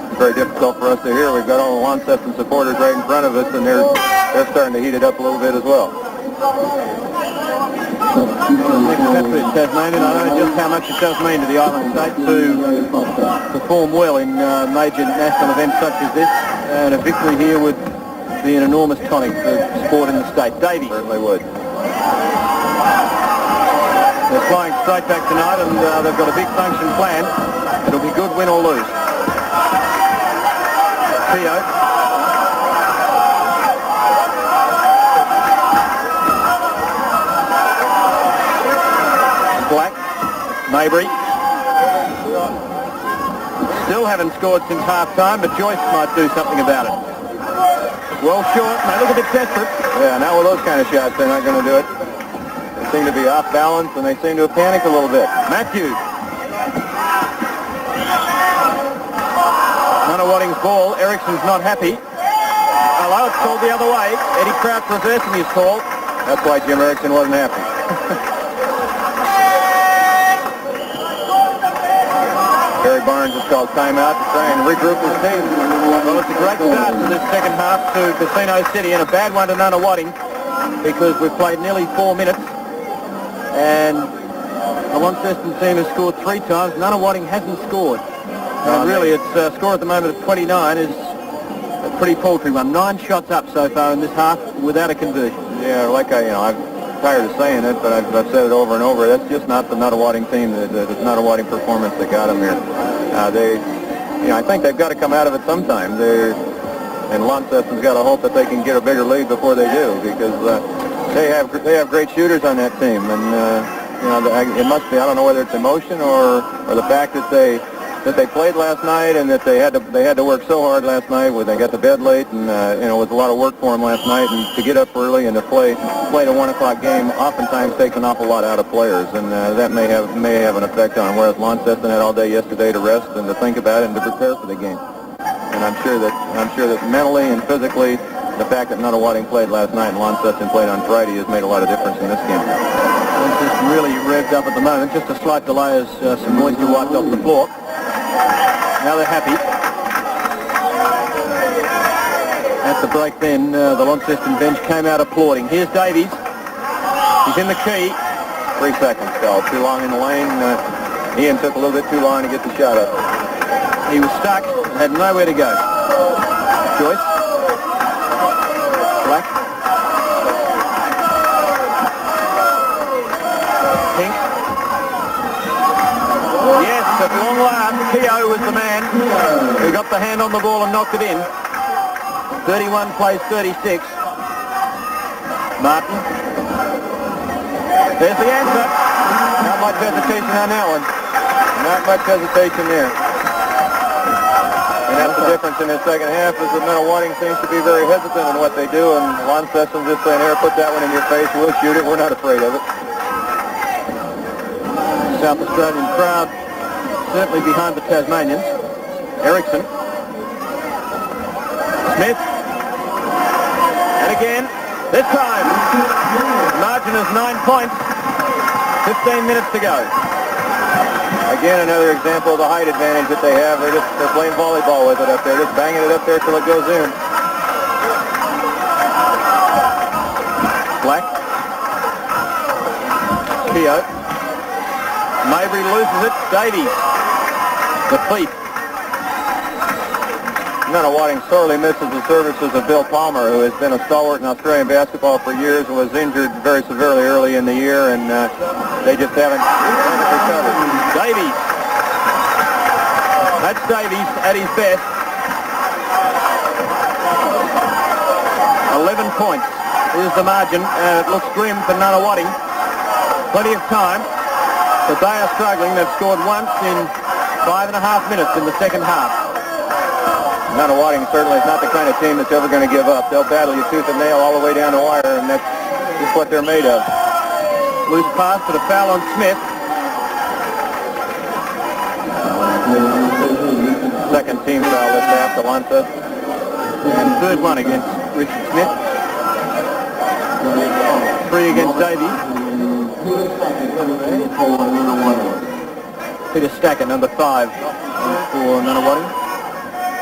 It's very difficult for us to hear. We've got all the Launceston supporters right in front of us, and they're starting to heat it up a little bit as well. Next is Tasmanian. I know just how much it does mean to the island state to perform well in major national events such as this, and a victory here would be an enormous tonic for sport in the state. Davies. Certainly would. They're flying straight back tonight, and they've got a big function planned. It'll be good, win or lose. Theo. Black. Maybury. Still haven't scored since half-time, but Joyce might do something about it. Well short, and they look a bit desperate. Yeah, now with those kind of shots, they're not going to do it. They seem to be off balance, and they seem to have panicked a little bit. Matthews. Nunawading's ball. Erickson's not happy. Hello, it's called the other way. Eddie Crouch reversing his call. That's why Jim Erickson wasn't happy. Gary Barnes has called timeout to try and regroup his team. Well, it's a great start to this second half to Casino City, and a bad one to Nunawading because we've played nearly 4 minutes, and the Launceston team has scored 3 times. Nunawading hasn't scored. And really, its score at the moment of 29 is a pretty paltry one. 9 shots up so far in this half without a conversion. Yeah, like I'm tired of saying it, but I've said it over and over. That's just not the Nunawading team, the Nunawading performance that got them here. I think they've got to come out of it sometime. And Launceston's got to hope that they can get a bigger lead before they do, because they have great shooters on that team, and it must be, I don't know whether it's emotion or the fact that they played last night and that they had to work so hard last night where they got to bed late, and it was a lot of work for them last night, and to get up early and to play the 1 o'clock game oftentimes takes an awful lot out of players, and that may have an effect on them, whereas Launceston had all day yesterday to rest and to think about it and to prepare for the game. And I'm sure that mentally and physically, the fact that Nunawading played last night and Launceston played on Friday has made a lot of difference in this game. Launceston really revved up at the moment. Just a slight delay as some moisture wiped off the floor. Now they're happy. At the break then, the Launceston bench came out applauding. Here's Davies. He's in the key. 3 seconds, Cal. Too long in the lane. Ian took a little bit too long to get the shot up. He was stuck, had nowhere to go. Joyce. Black. Pink. Yes, at long last, Keogh was the man who got the hand on the ball and knocked it in. 31 plays 36. Martin. There's the answer. Not much hesitation on that one. Not much hesitation there. And that's the difference in the second half, is that Nunawading seems to be very hesitant in what they do, and Launceston just saying, here, put that one in your face, we'll shoot it, we're not afraid of it. South Australian crowd certainly behind the Tasmanians. Erickson. Smith. And again, this time, margin is 9 points. 15 minutes to go. Again, another example of the height advantage that they have. They're playing volleyball with it up there, just banging it up there till it goes in. Black. Keogh. Mabry loses it. Davies. The feet. Nunawading sorely misses the services of Bill Palmer, who has been a stalwart in Australian basketball for years and was injured very severely early in the year, and they just haven't recovered. Davies. That's Davies at his best. 11 points is the margin, and it looks grim for Nunawading. Plenty of time, but they are struggling. They've scored once in 5.5 minutes in the second half. Nunawading certainly is not the kind of team that's ever going to give up. They'll battle you tooth and nail all the way down the wire, and that's just what they're made of. Loose pass, but a foul on Smith. Second team foul this half to Launceston. And third one against Richard Smith. 3 against Davies. Peter Stacker, number 5 for Nunawading.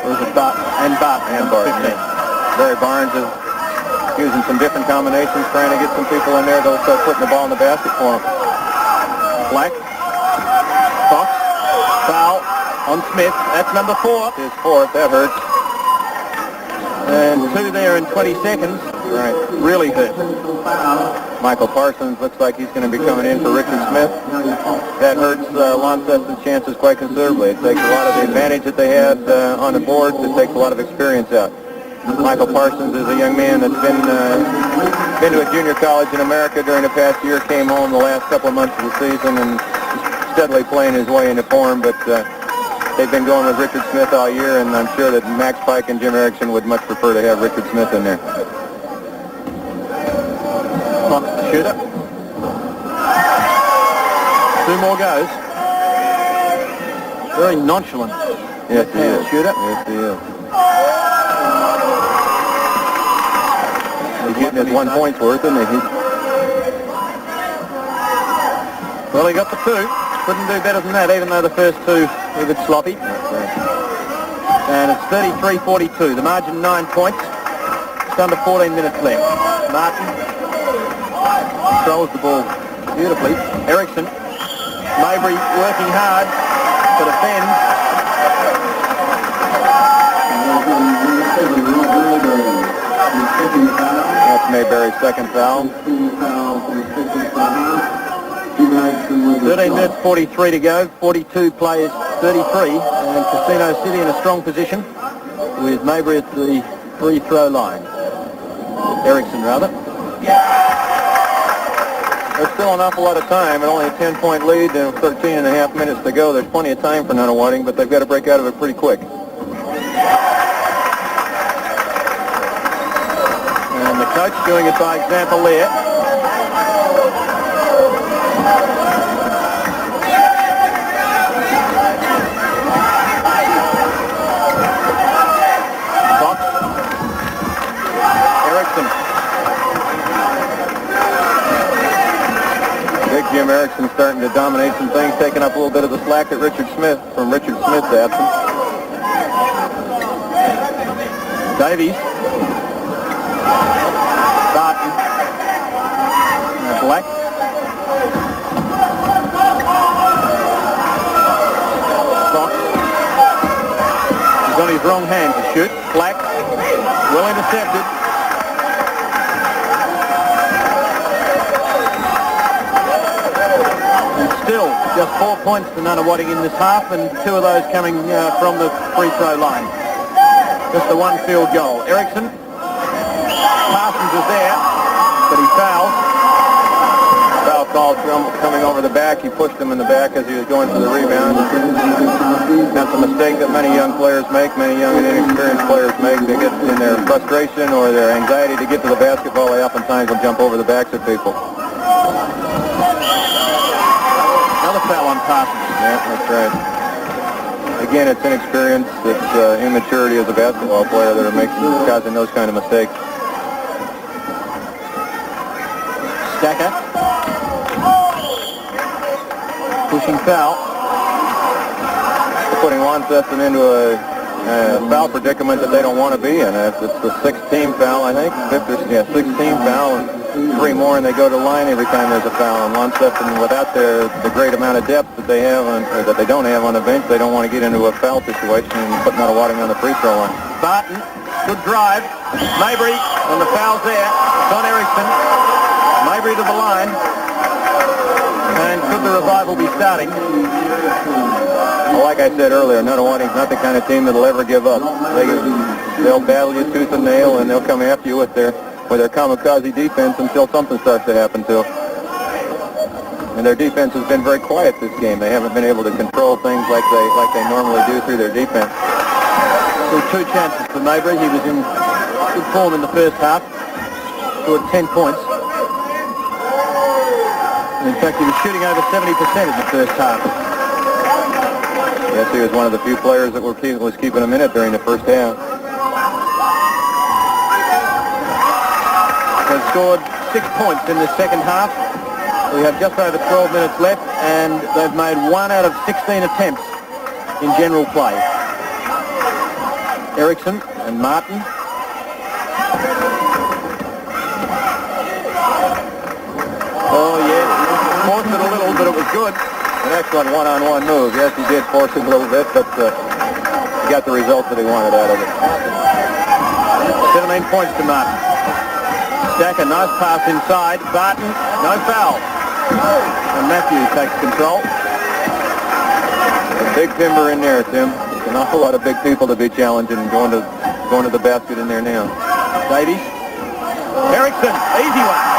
Or is it Bart? And Bart. 15. Barry Barnes is using some different combinations, trying to get some people in there that'll start putting the ball in the basket for him. Black. Fox. Foul on Smith. That's number 4. His 4th. That hurts. And 2 there in 20 seconds. Right. Really hurt. Michael Parsons looks like he's going to be coming in for Richard Smith. That hurts Launceston's chances quite considerably. It takes a lot of the advantage that they had on the boards. It takes a lot of experience out. Michael Parsons is a young man that's been to a junior college in America during the past year, came home the last couple of months of the season and steadily playing his way into form, but they've been going with Richard Smith all year, and I'm sure that Max Pike and Jim Erickson would much prefer to have Richard Smith in there. Fox the shooter. 2 more goes. Very nonchalant. Yes, he is. Shooter. Yes, he is. He's getting his 1 point's worth, isn't he? Well, he got the 2. Couldn't do better than that, even though the first 2 were a bit sloppy. And it's 33-42. The margin 9 points. Just under 14 minutes left. Martin controls the ball beautifully. Erickson. Mabry working hard to defend. That's Mayberry's second foul. 13 minutes 43 to go. 42 players 33. And Casino City in a strong position with Mabry at the free throw line. Erickson, rather. There's still an awful lot of time, and only a 10-point lead and 13.5 minutes to go. There's plenty of time for Nunawading, but they've got to break out of it pretty quick. And the coach doing it by example there. Fox. Erickson. Big Jim Erickson starting to dominate some things, taking up a little bit of the slack at Richard Smith from Richard Smith's absence. Davies. Barton. Black. Fox. He's on his wrong hand to shoot. Black. Well intercepted. And still just 4 points to Nunawading in this half, and 2 of those coming from the free throw line. Just the 1 field goal. Erickson. Parsons is there, but he fouls. Foul called coming over the back. He pushed him in the back as he was going for the rebound. That's a mistake that many young players make, many young and inexperienced players make. They get in their frustration or their anxiety to get to the basketball. They oftentimes will jump over the backs of people. Another foul on Parsons. Yeah, that's right. Again, it's inexperience, it's immaturity as a basketball player that are causing those kind of mistakes. Stacker. Pushing foul. Putting Launceston into a foul predicament that they don't want to be in. It's the 16th foul, I think. 16th foul, and 3 more, and they go to line every time there's a foul. And Launceston, without the great amount of depth that they have, or that they don't have on the bench, they don't want to get into a foul situation and put Nunawading on the free throw line. Barton, good drive. Mabry, and the foul's there. Don Erickson. Mabry to the line. And could the revival be starting? Well, like I said earlier, Nunawading's not the kind of team that'll ever give up. They'll battle you tooth and nail, and they'll come after you with their kamikaze defense until something starts to happen to them. And their defense has been very quiet this game. They haven't been able to control things like they normally do through their defense. So 2 chances for Mabry. He was in good form in the first half. Scored 10 points. In fact, he was shooting over 70% in the first half. Yes, he was one of the few players that was keeping him in it during the first half. They've scored 6 points in the second half. We have just over 12 minutes left, and they've made 1 out of 16 attempts in general play. Erickson and Martin. Oh, yeah. Forced it a little, but it was good. An excellent one-on-one move. Yes, he did force it a little bit, but he got the result that he wanted out of it. 17 points to Martin. Stacker, nice pass inside. Barton, no foul. And Matthews takes control. A big timber in there, Tim. There's an awful lot of big people to be challenging and going to the basket in there now. Davies. Erickson, easy one.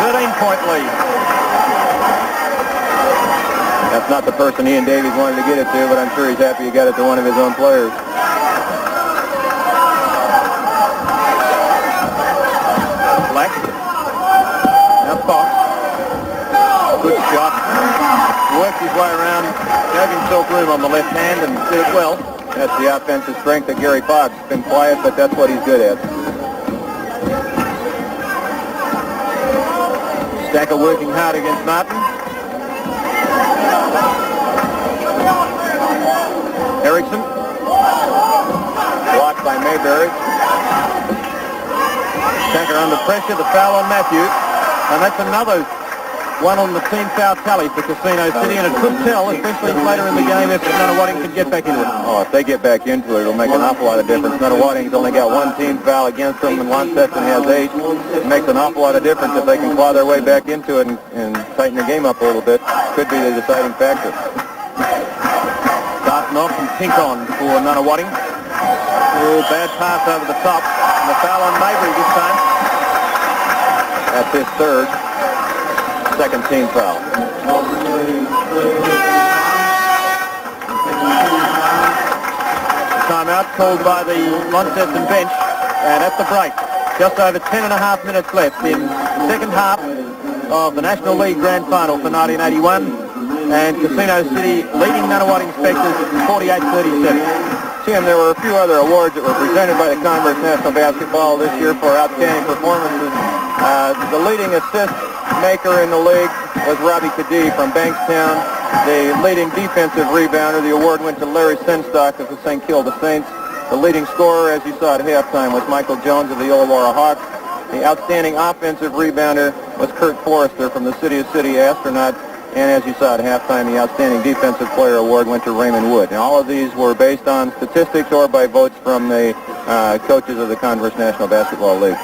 13-point lead. That's not the person he and Davies wanted to get it to, but I'm sure he's happy he got it to one of his own players. Black. Now Fox. Good shot. Worked his way around, gave himself room on the left hand and did it well. That's the offensive strength of Gary Fox. Been quiet, but that's what he's good at. Stacker working hard against Martin. Erickson. Blocked by Mayberry. Stacker under pressure, the foul on Matthews. And that's another one on the team foul tally for Casino City, and it could tell, especially later in the game, if Nunawading could get back into it. Oh, if they get back into it, it'll make an awful lot of difference. Nunawading's only got 1 team foul against them, and Launceston has 8. It makes an awful lot of difference if they can claw their way back into it and tighten the game up a little bit. Could be the deciding factor. Starting off and pink on for Nunawading. Oh, bad pass over the top. And the foul on Mabry this time. That's his third. Second team foul. Timeout called by the Launceston bench, and at the break, just over 10.5 minutes left in the second half of the National League Grand Final for 1981, and Casino City leading Nunawading Spectres 48-37. Tim, there were a few other awards that were presented by the Converse National Basketball this year for outstanding performances. The leading assist maker in the league was Robbie Kadee from Bankstown. The leading defensive rebounder, the award went to Larry Senstock of the St. Kilda Saints. The leading scorer, as you saw at halftime, was Michael Jones of the Illawarra Hawks. The outstanding offensive rebounder was Kurt Forrester from the City of City Astronauts. And as you saw at halftime, the outstanding defensive player award went to Raymond Wood. And all of these were based on statistics or by votes from the coaches of the Converse National Basketball League.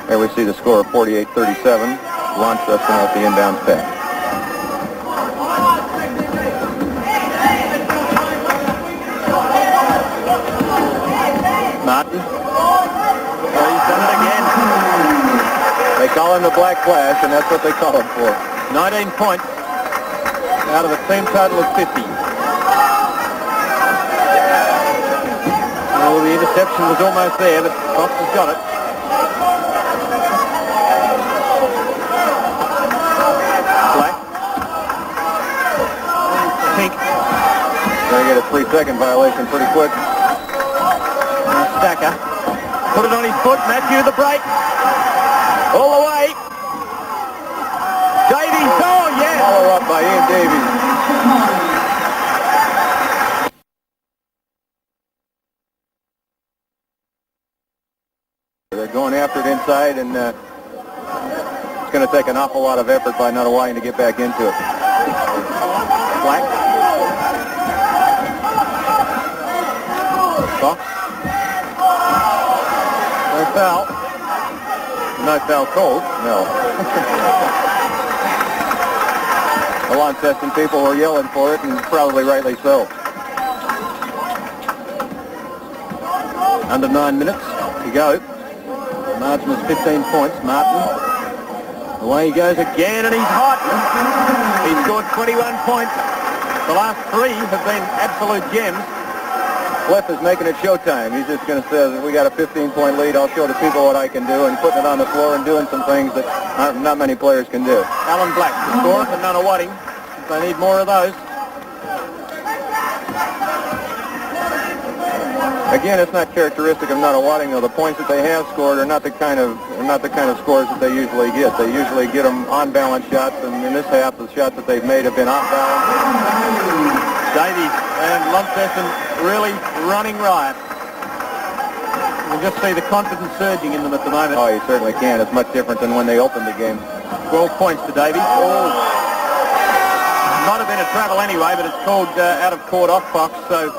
There we see the score of 48-37. Launceston with the inbounds pass. Martin. Oh, he's done it again. They call him the Black Flash, and that's what they call him for. 19 points out of a team total of 50. Oh, the interception was almost there, but Fox has got it. Black. Pink. Going to get a 3-second violation pretty quick. Stacker. Put it on his foot. Matthew the break. All the way. up by Ian Davies. They're going after it inside, and it's going to take an awful lot of effort by Nunawading to get back into it. Black. Fox. No foul. No foul called. No. The Launceston people were yelling for it, and probably rightly so. Under 9 minutes to go. The margin is 15 points. Martin. Away he goes again, and he's hot. He scored 21 points. The last 3 have been absolute gems. Cliff is making it showtime. He's just going to say, we got a 15-point lead. I'll show the people what I can do, and putting it on the floor and doing some things that not many players can do. Alan Black, the scorer for Nunawading. They need more of those. Again, it's not characteristic of Nunawading, though. The points that they have scored are not the kind of scores that they usually get. They usually get them on balance shots, and in this half, the shots that they've made have been off balance. Davies and Launceston really running riot. You can just see the confidence surging in them at the moment. Oh, you certainly can. It's much different than when they opened the game. 12 points to Davies. Oh. Might have been a travel anyway, but it's called out of court off Fox, so...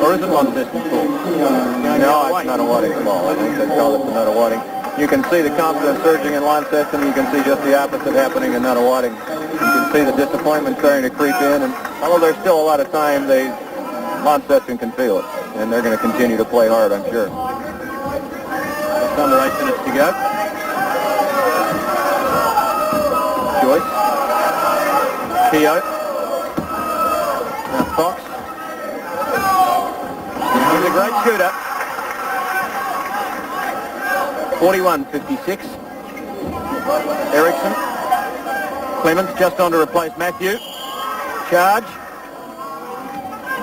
Or is it Launceston's ball? No, it's Nunawading's ball. I think they called it to Nunawading. You can see the confidence surging in Launceston. You can see just the opposite happening in Nunawading. You can see the disappointment starting to creep in. And although there's still a lot of time, Launceston can feel it. And they're going to continue to play hard, I'm sure. Just under 8 minutes to go. Joyce. Keogh. Now Fox. He's a great shooter. 41-56. Erickson. Clements just on to replace Matthew. Charge.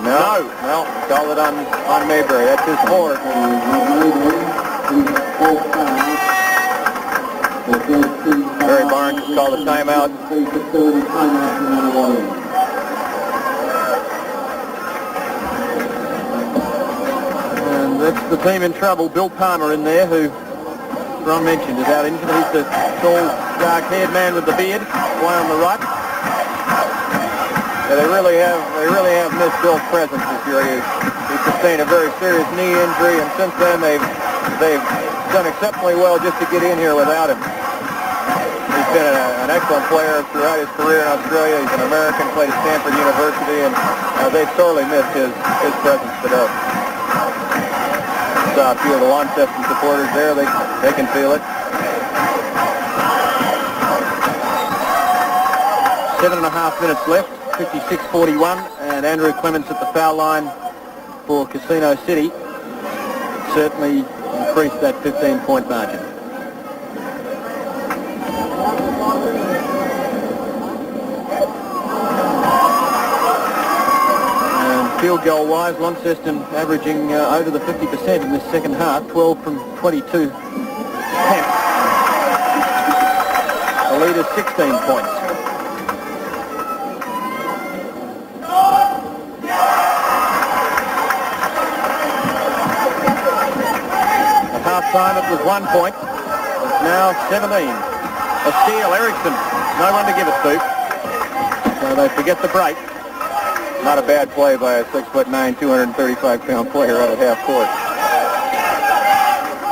No. Well, call it on Mayberry. That's his fourth. Barry Barnes has called a timeout. And that's the team in trouble. Bill Palmer in there, who Ron mentioned is out injured. He's the tall, dark-haired man with the beard, way on the right. Yeah, they really have missed Bill's presence this year. He sustained a very serious knee injury, and since then they've done exceptionally well just to get in here without him. He's been an excellent player throughout his career in Australia. He's an American, played at Stanford University, and they've sorely missed his presence today. Saw a few of the Launceston supporters there. They can feel it. 7.5 minutes left. 56-41, and Andrew Clements at the foul line for Casino City certainly increased that 15-point margin. And field goal wise, Launceston averaging over the 50% in this second half, 12 from 22 attempts. The lead is 16 points. Half-time it was 1 point. It's now 17. A steal, Erickson. No one to give it to. So they forget the break. Not a bad play by a 6'9", 235-pound player out at half court.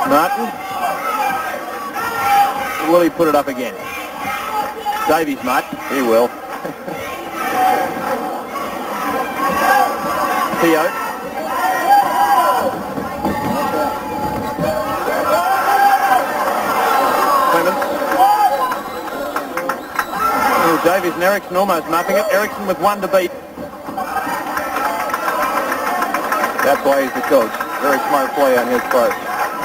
Martin. Will he put it up again? Davies might. He will. Keogh. Davies and Erickson almost muffing it. Erickson with 1 to beat. That's why he's the coach. Very smart play on his part.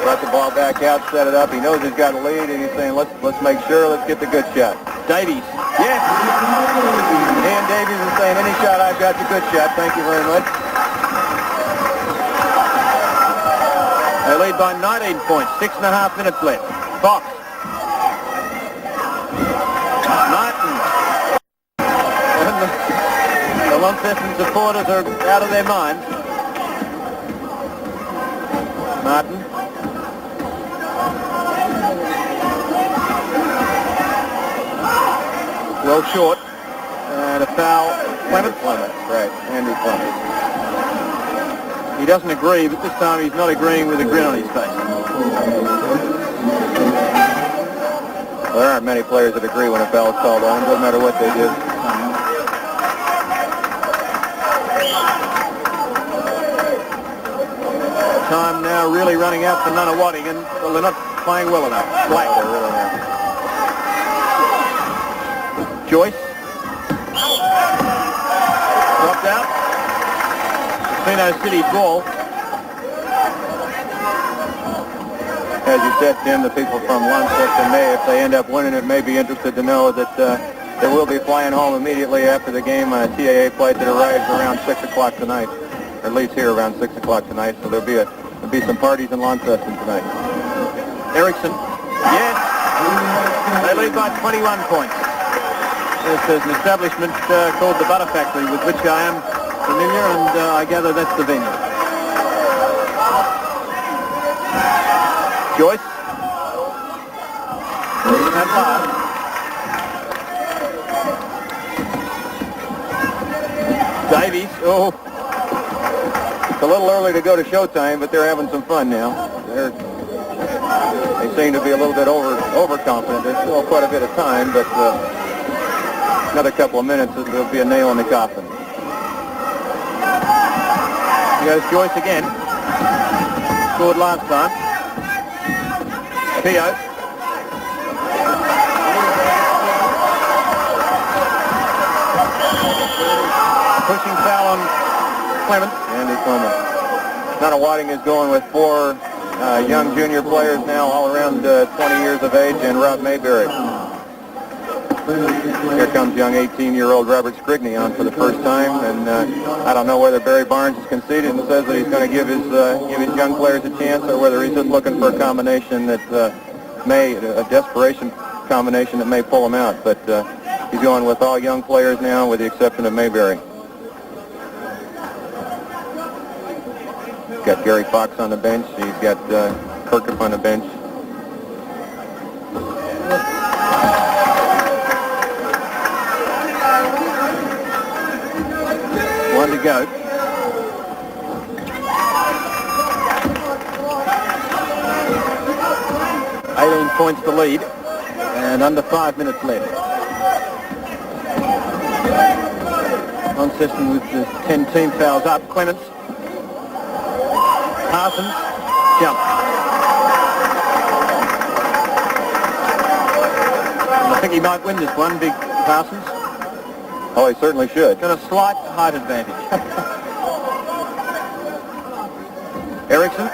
Brought the ball back out, set it up. He knows he's got a lead, and he's saying, let's make sure, let's get the good shot. Davies. Yes! Dan Davies is saying, any shot, I've got the good shot. Thank you very much. They lead by 19 points. 6.5 minutes left. Fox. Martin. Launceston supporters are out of their minds. Martin. Well short. And a foul. Clement, right. Andrew Clement. He doesn't agree, but this time he's not agreeing with a grin on his face. Well, there aren't many players that agree when a foul is called on. It doesn't matter what they do. Time now really running out for Nunawading, and well, they're not playing well enough. Black. No, they're really not. Joyce. Dropped out. Casino City's ball. As you said, Tim, the people from Launceston may, if they end up winning it, may be interested to know that they will be flying home immediately after the game on a TAA flight that arrives around 6 o'clock tonight, or leaves here around 6 o'clock tonight. So there'll be some parties in Launceston tonight. Erickson. Yes. They lead by 21 points. There's an establishment called the Butter Factory, with which I am familiar, and I gather that's the venue. Joyce. At last. Davies. Oh. It's a little early to go to showtime, but they're having some fun now. They seem to be a little bit overconfident. There's still quite a bit of time, but another couple of minutes, there'll be a nail in the coffin. Here goes Joyce again. Scored last time. Pio. Pushing foul on Clement. Andy Clement. Nunawading is going with 4 young junior players now, all around 20 years of age, and Rob Mayberry. Here comes young 18-year-old Robert Scrigney on for the first time, and I don't know whether Barry Barnes has conceded and says that he's going to give his young players a chance, or whether he's just looking for a combination that a desperation combination that may pull him out. But he's going with all young players now, with the exception of Mayberry. He's got Gary Fox on the bench. He's got Kirkup on the bench. One to go. Points to lead, and under 5 minutes left. Launceston with the 10 team fouls up. Clements. Parsons. Jump. And I think he might win this one, big Parsons. Oh, he certainly should. Got a slight height advantage. Erickson.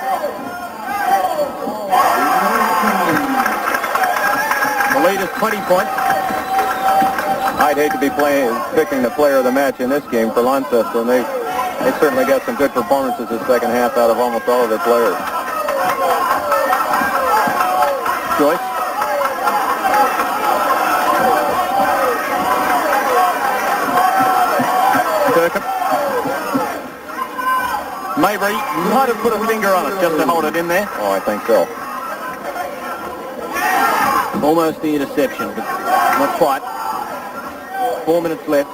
The lead is 20 points. I'd hate to be picking the player of the match in this game for Launceston. They certainly got some good performances this second half out of almost all of their players. Joyce. Kirkup. Mayberry might have put a finger on it just to hold it in there. Oh, I think so. Almost the interception, but not quite. 4 minutes left.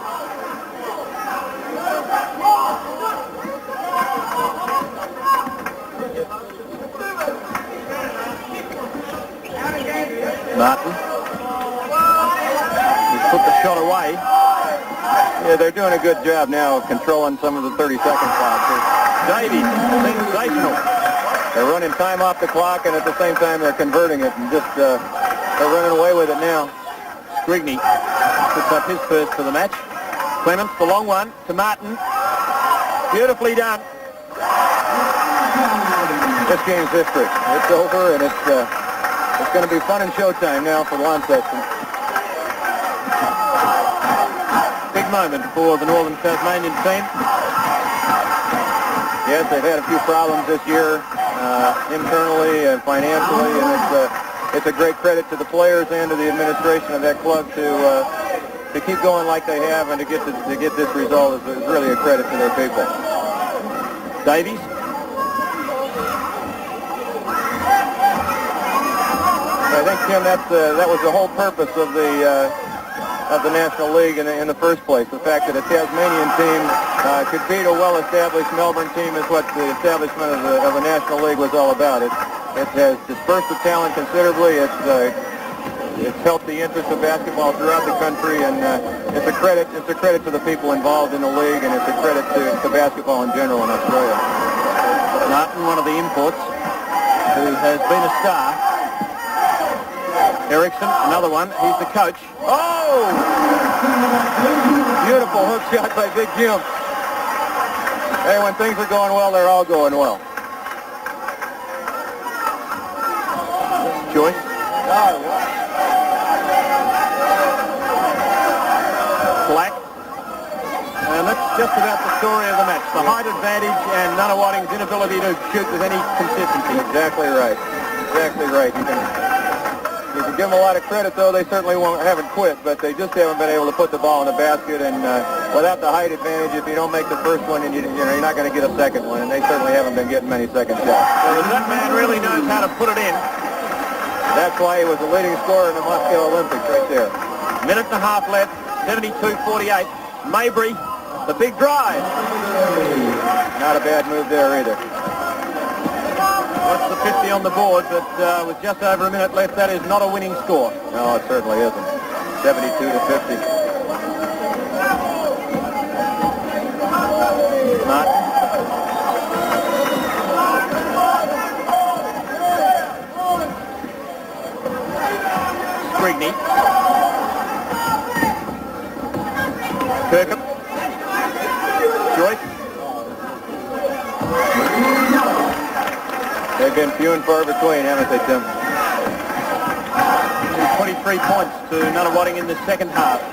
Martin. He's put the shot away. Yeah, they're doing a good job now of controlling some of the 30-second clock. Davies, sensational. They're running time off the clock, and at the same time they're converting it, and just they're running away with it now. Scrigney puts up his first for the match. Clements, the long one to Martin. Beautifully done. This game's history. It's over, and it's going to be fun and showtime now for Launceston. Big moment for the Northern Tasmanian team. Yes, they've had a few problems this year, internally and financially, and it's a great credit to the players and to the administration of that club to to keep going like they have and to get this result is really a credit to their people. Davies. I think, Tim, that was the whole purpose of the National League in the first place. The fact that a Tasmanian team could beat a well-established Melbourne team is what the establishment of the National League was all about. It has dispersed the talent considerably. It's helped the interest of basketball throughout the country, and it's a credit to the people involved in the league, and it's a credit to basketball in general in Australia. Martin, one of the imports, who has been a star. Ericsson, another one. He's the coach. Oh! Beautiful hook shot by Big Jim. Hey, when things are going well, they're all going well. Joyce. Black. And that's just about the story of the match. The height advantage and Nunawading's inability to shoot with any consistency. Exactly right. Exactly right. You can give them a lot of credit, though. They certainly haven't quit, but they just haven't been able to put the ball in the basket. And without the height advantage, if you don't make the first one, and you're not going to get a second one. And they certainly haven't been getting many second shots. Well, that man really knows how to put it in. That's why he was the leading scorer in the Moscow Olympics right there. Minute and a half left, 72-48. Mabry, the big drive. Not a bad move there either. What's the 50 on the board, but with just over a minute left, that is not a winning score. No, it certainly isn't. 72-50. Martin. Scrigney. Kirkham. Joyce. They've been few and far between, haven't they, Tim? 23 points to Nunawading in the second half.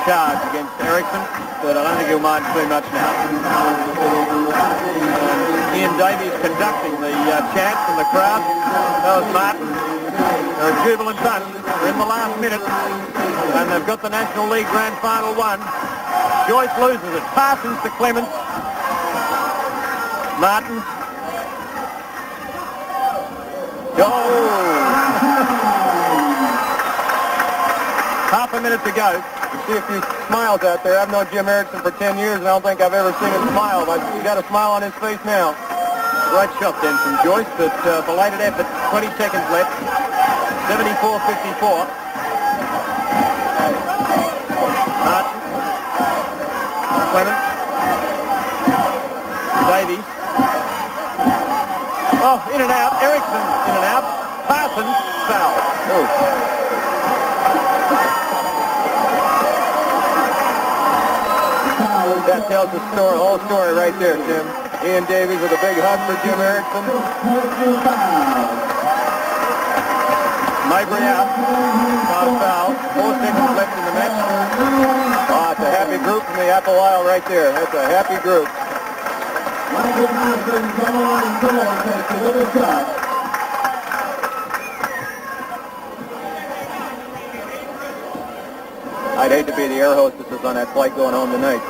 Charge against Ericsson, but I don't think he'll mind too much now. Ian Davies conducting the chant from the crowd. That was Martin. They're a jubilant bunch. They're in the last minute, and they've got the National League Grand Final won. Joyce loses it. Parsons to Clements. Martin. Half a minute to go. You see a few smiles out there. I've known Jim Ericsson for 10 years, and I don't think I've ever seen him smile, but he's got a smile on his face now. Great shot then from Joyce, but belated effort. 20 seconds left. 74-54. Martin. Clements. Davies. Oh, in and out. Ericsson in and out. Parsons foul. Oh. That tells the story, whole story right there, Tim. Ian Davies with a big hug for Jim Ericsson. Mabry out. Foul. 4 seconds left in the match. Oh, it's a happy group from the Apple Isle right there. That's a happy group. I'd hate to be the air hostesses on that flight going home tonight.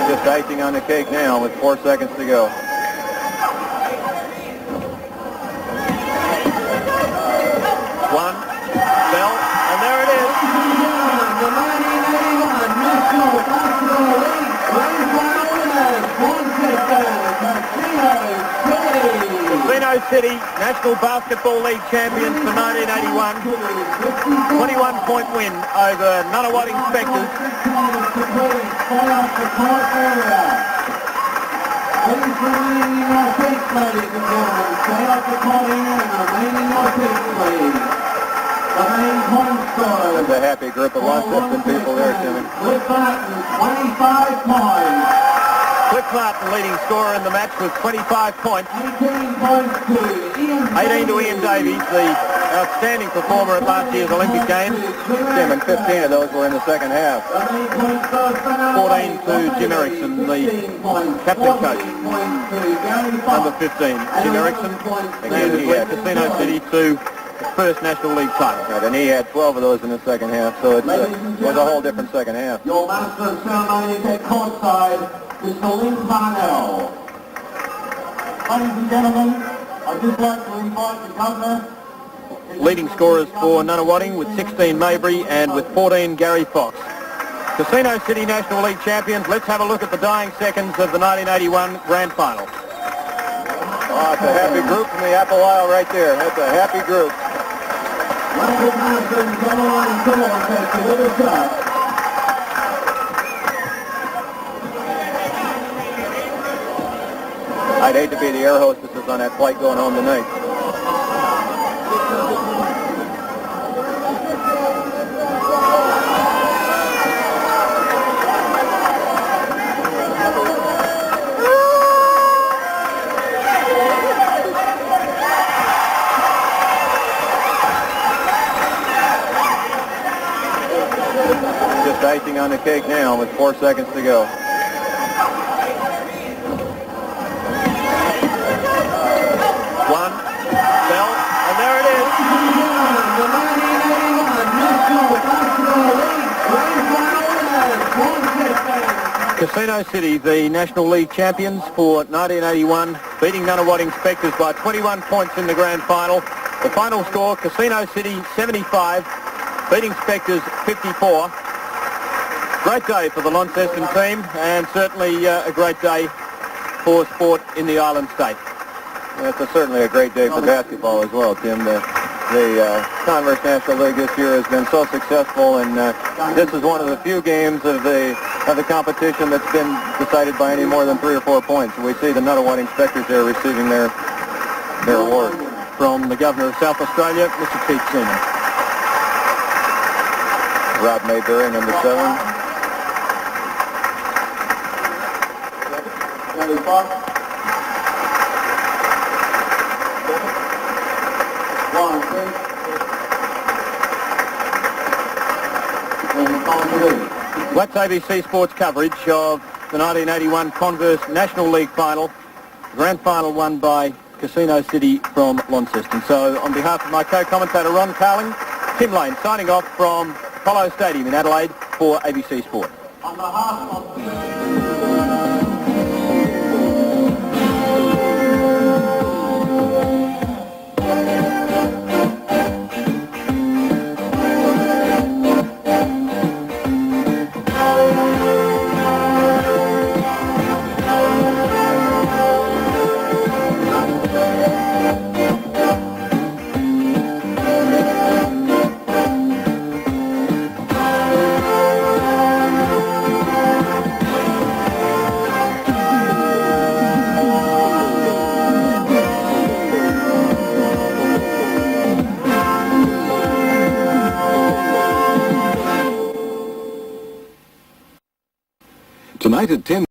Just icing on the cake now with 4 seconds to go. One, bell, and there it is. The 1981 National Basketball League Grand Final winners, Casino City National Basketball League champions for 1981. 21-point win over Nunawading Spectres. Please remain in your seats, ladies and gentlemen. Stay off the podium and remain in your seats, please. The main point scorer. There's a happy group of Launceston people there, Timmy. With Martin, 25 points. Cliff Martin, leading scorer in the match with 25 points. 18 points to Ian 18 to Ian Davies, the outstanding performer at last year's Olympic Games. Tim, and 15 of those were in the second half. 14 to Jim Erickson, the captain coach. Number 15, Jim Erickson. Again, he led Casino City to his first National League title. Right, and he had 12 of those in the second half, so it was a whole different second half. Your master of ceremonies at courtside, Mr. Lynn Parnell. Ladies and gentlemen, I'd just like to invite the Governor. Leading scorers for Nunawading with 16 Maybury and with 14 Gary Fox. Casino City National League champions. Let's have a look at the dying seconds of the 1981 Grand Final. Oh, it's a happy group from the Apple Isle right there. That's a happy group. I'd hate to be the air hostesses on that flight going home tonight. Just icing on the cake now with 4 seconds to go. One, bell, and there it is. The 1981 National Basketball League Grand Final winners, Casino City, the National League champions for 1981, beating Nunawading Spectres by 21 points in the Grand Final. The final score, Casino City 75, beating Spectres 54. Great day for the Launceston team, and certainly a great day for sport in the island state. Yeah, it's certainly a great day for basketball as well, Tim. The Converse National League this year has been so successful, and this is one of the few games of the competition that's been decided by any more than 3 or 4 points. We see the Nunawading Spectres there receiving their award. From the Governor of South Australia, Mr. Keith Seaman. Rob Mayberry, number 7. That's ABC Sports coverage of the 1981 Converse National League Final. Grand Final won by Casino City from Launceston. So on behalf of my co-commentator Ron Carling, Tim Lane signing off from Apollo Stadium in Adelaide for ABC Sport. On behalf of Tonight at 10.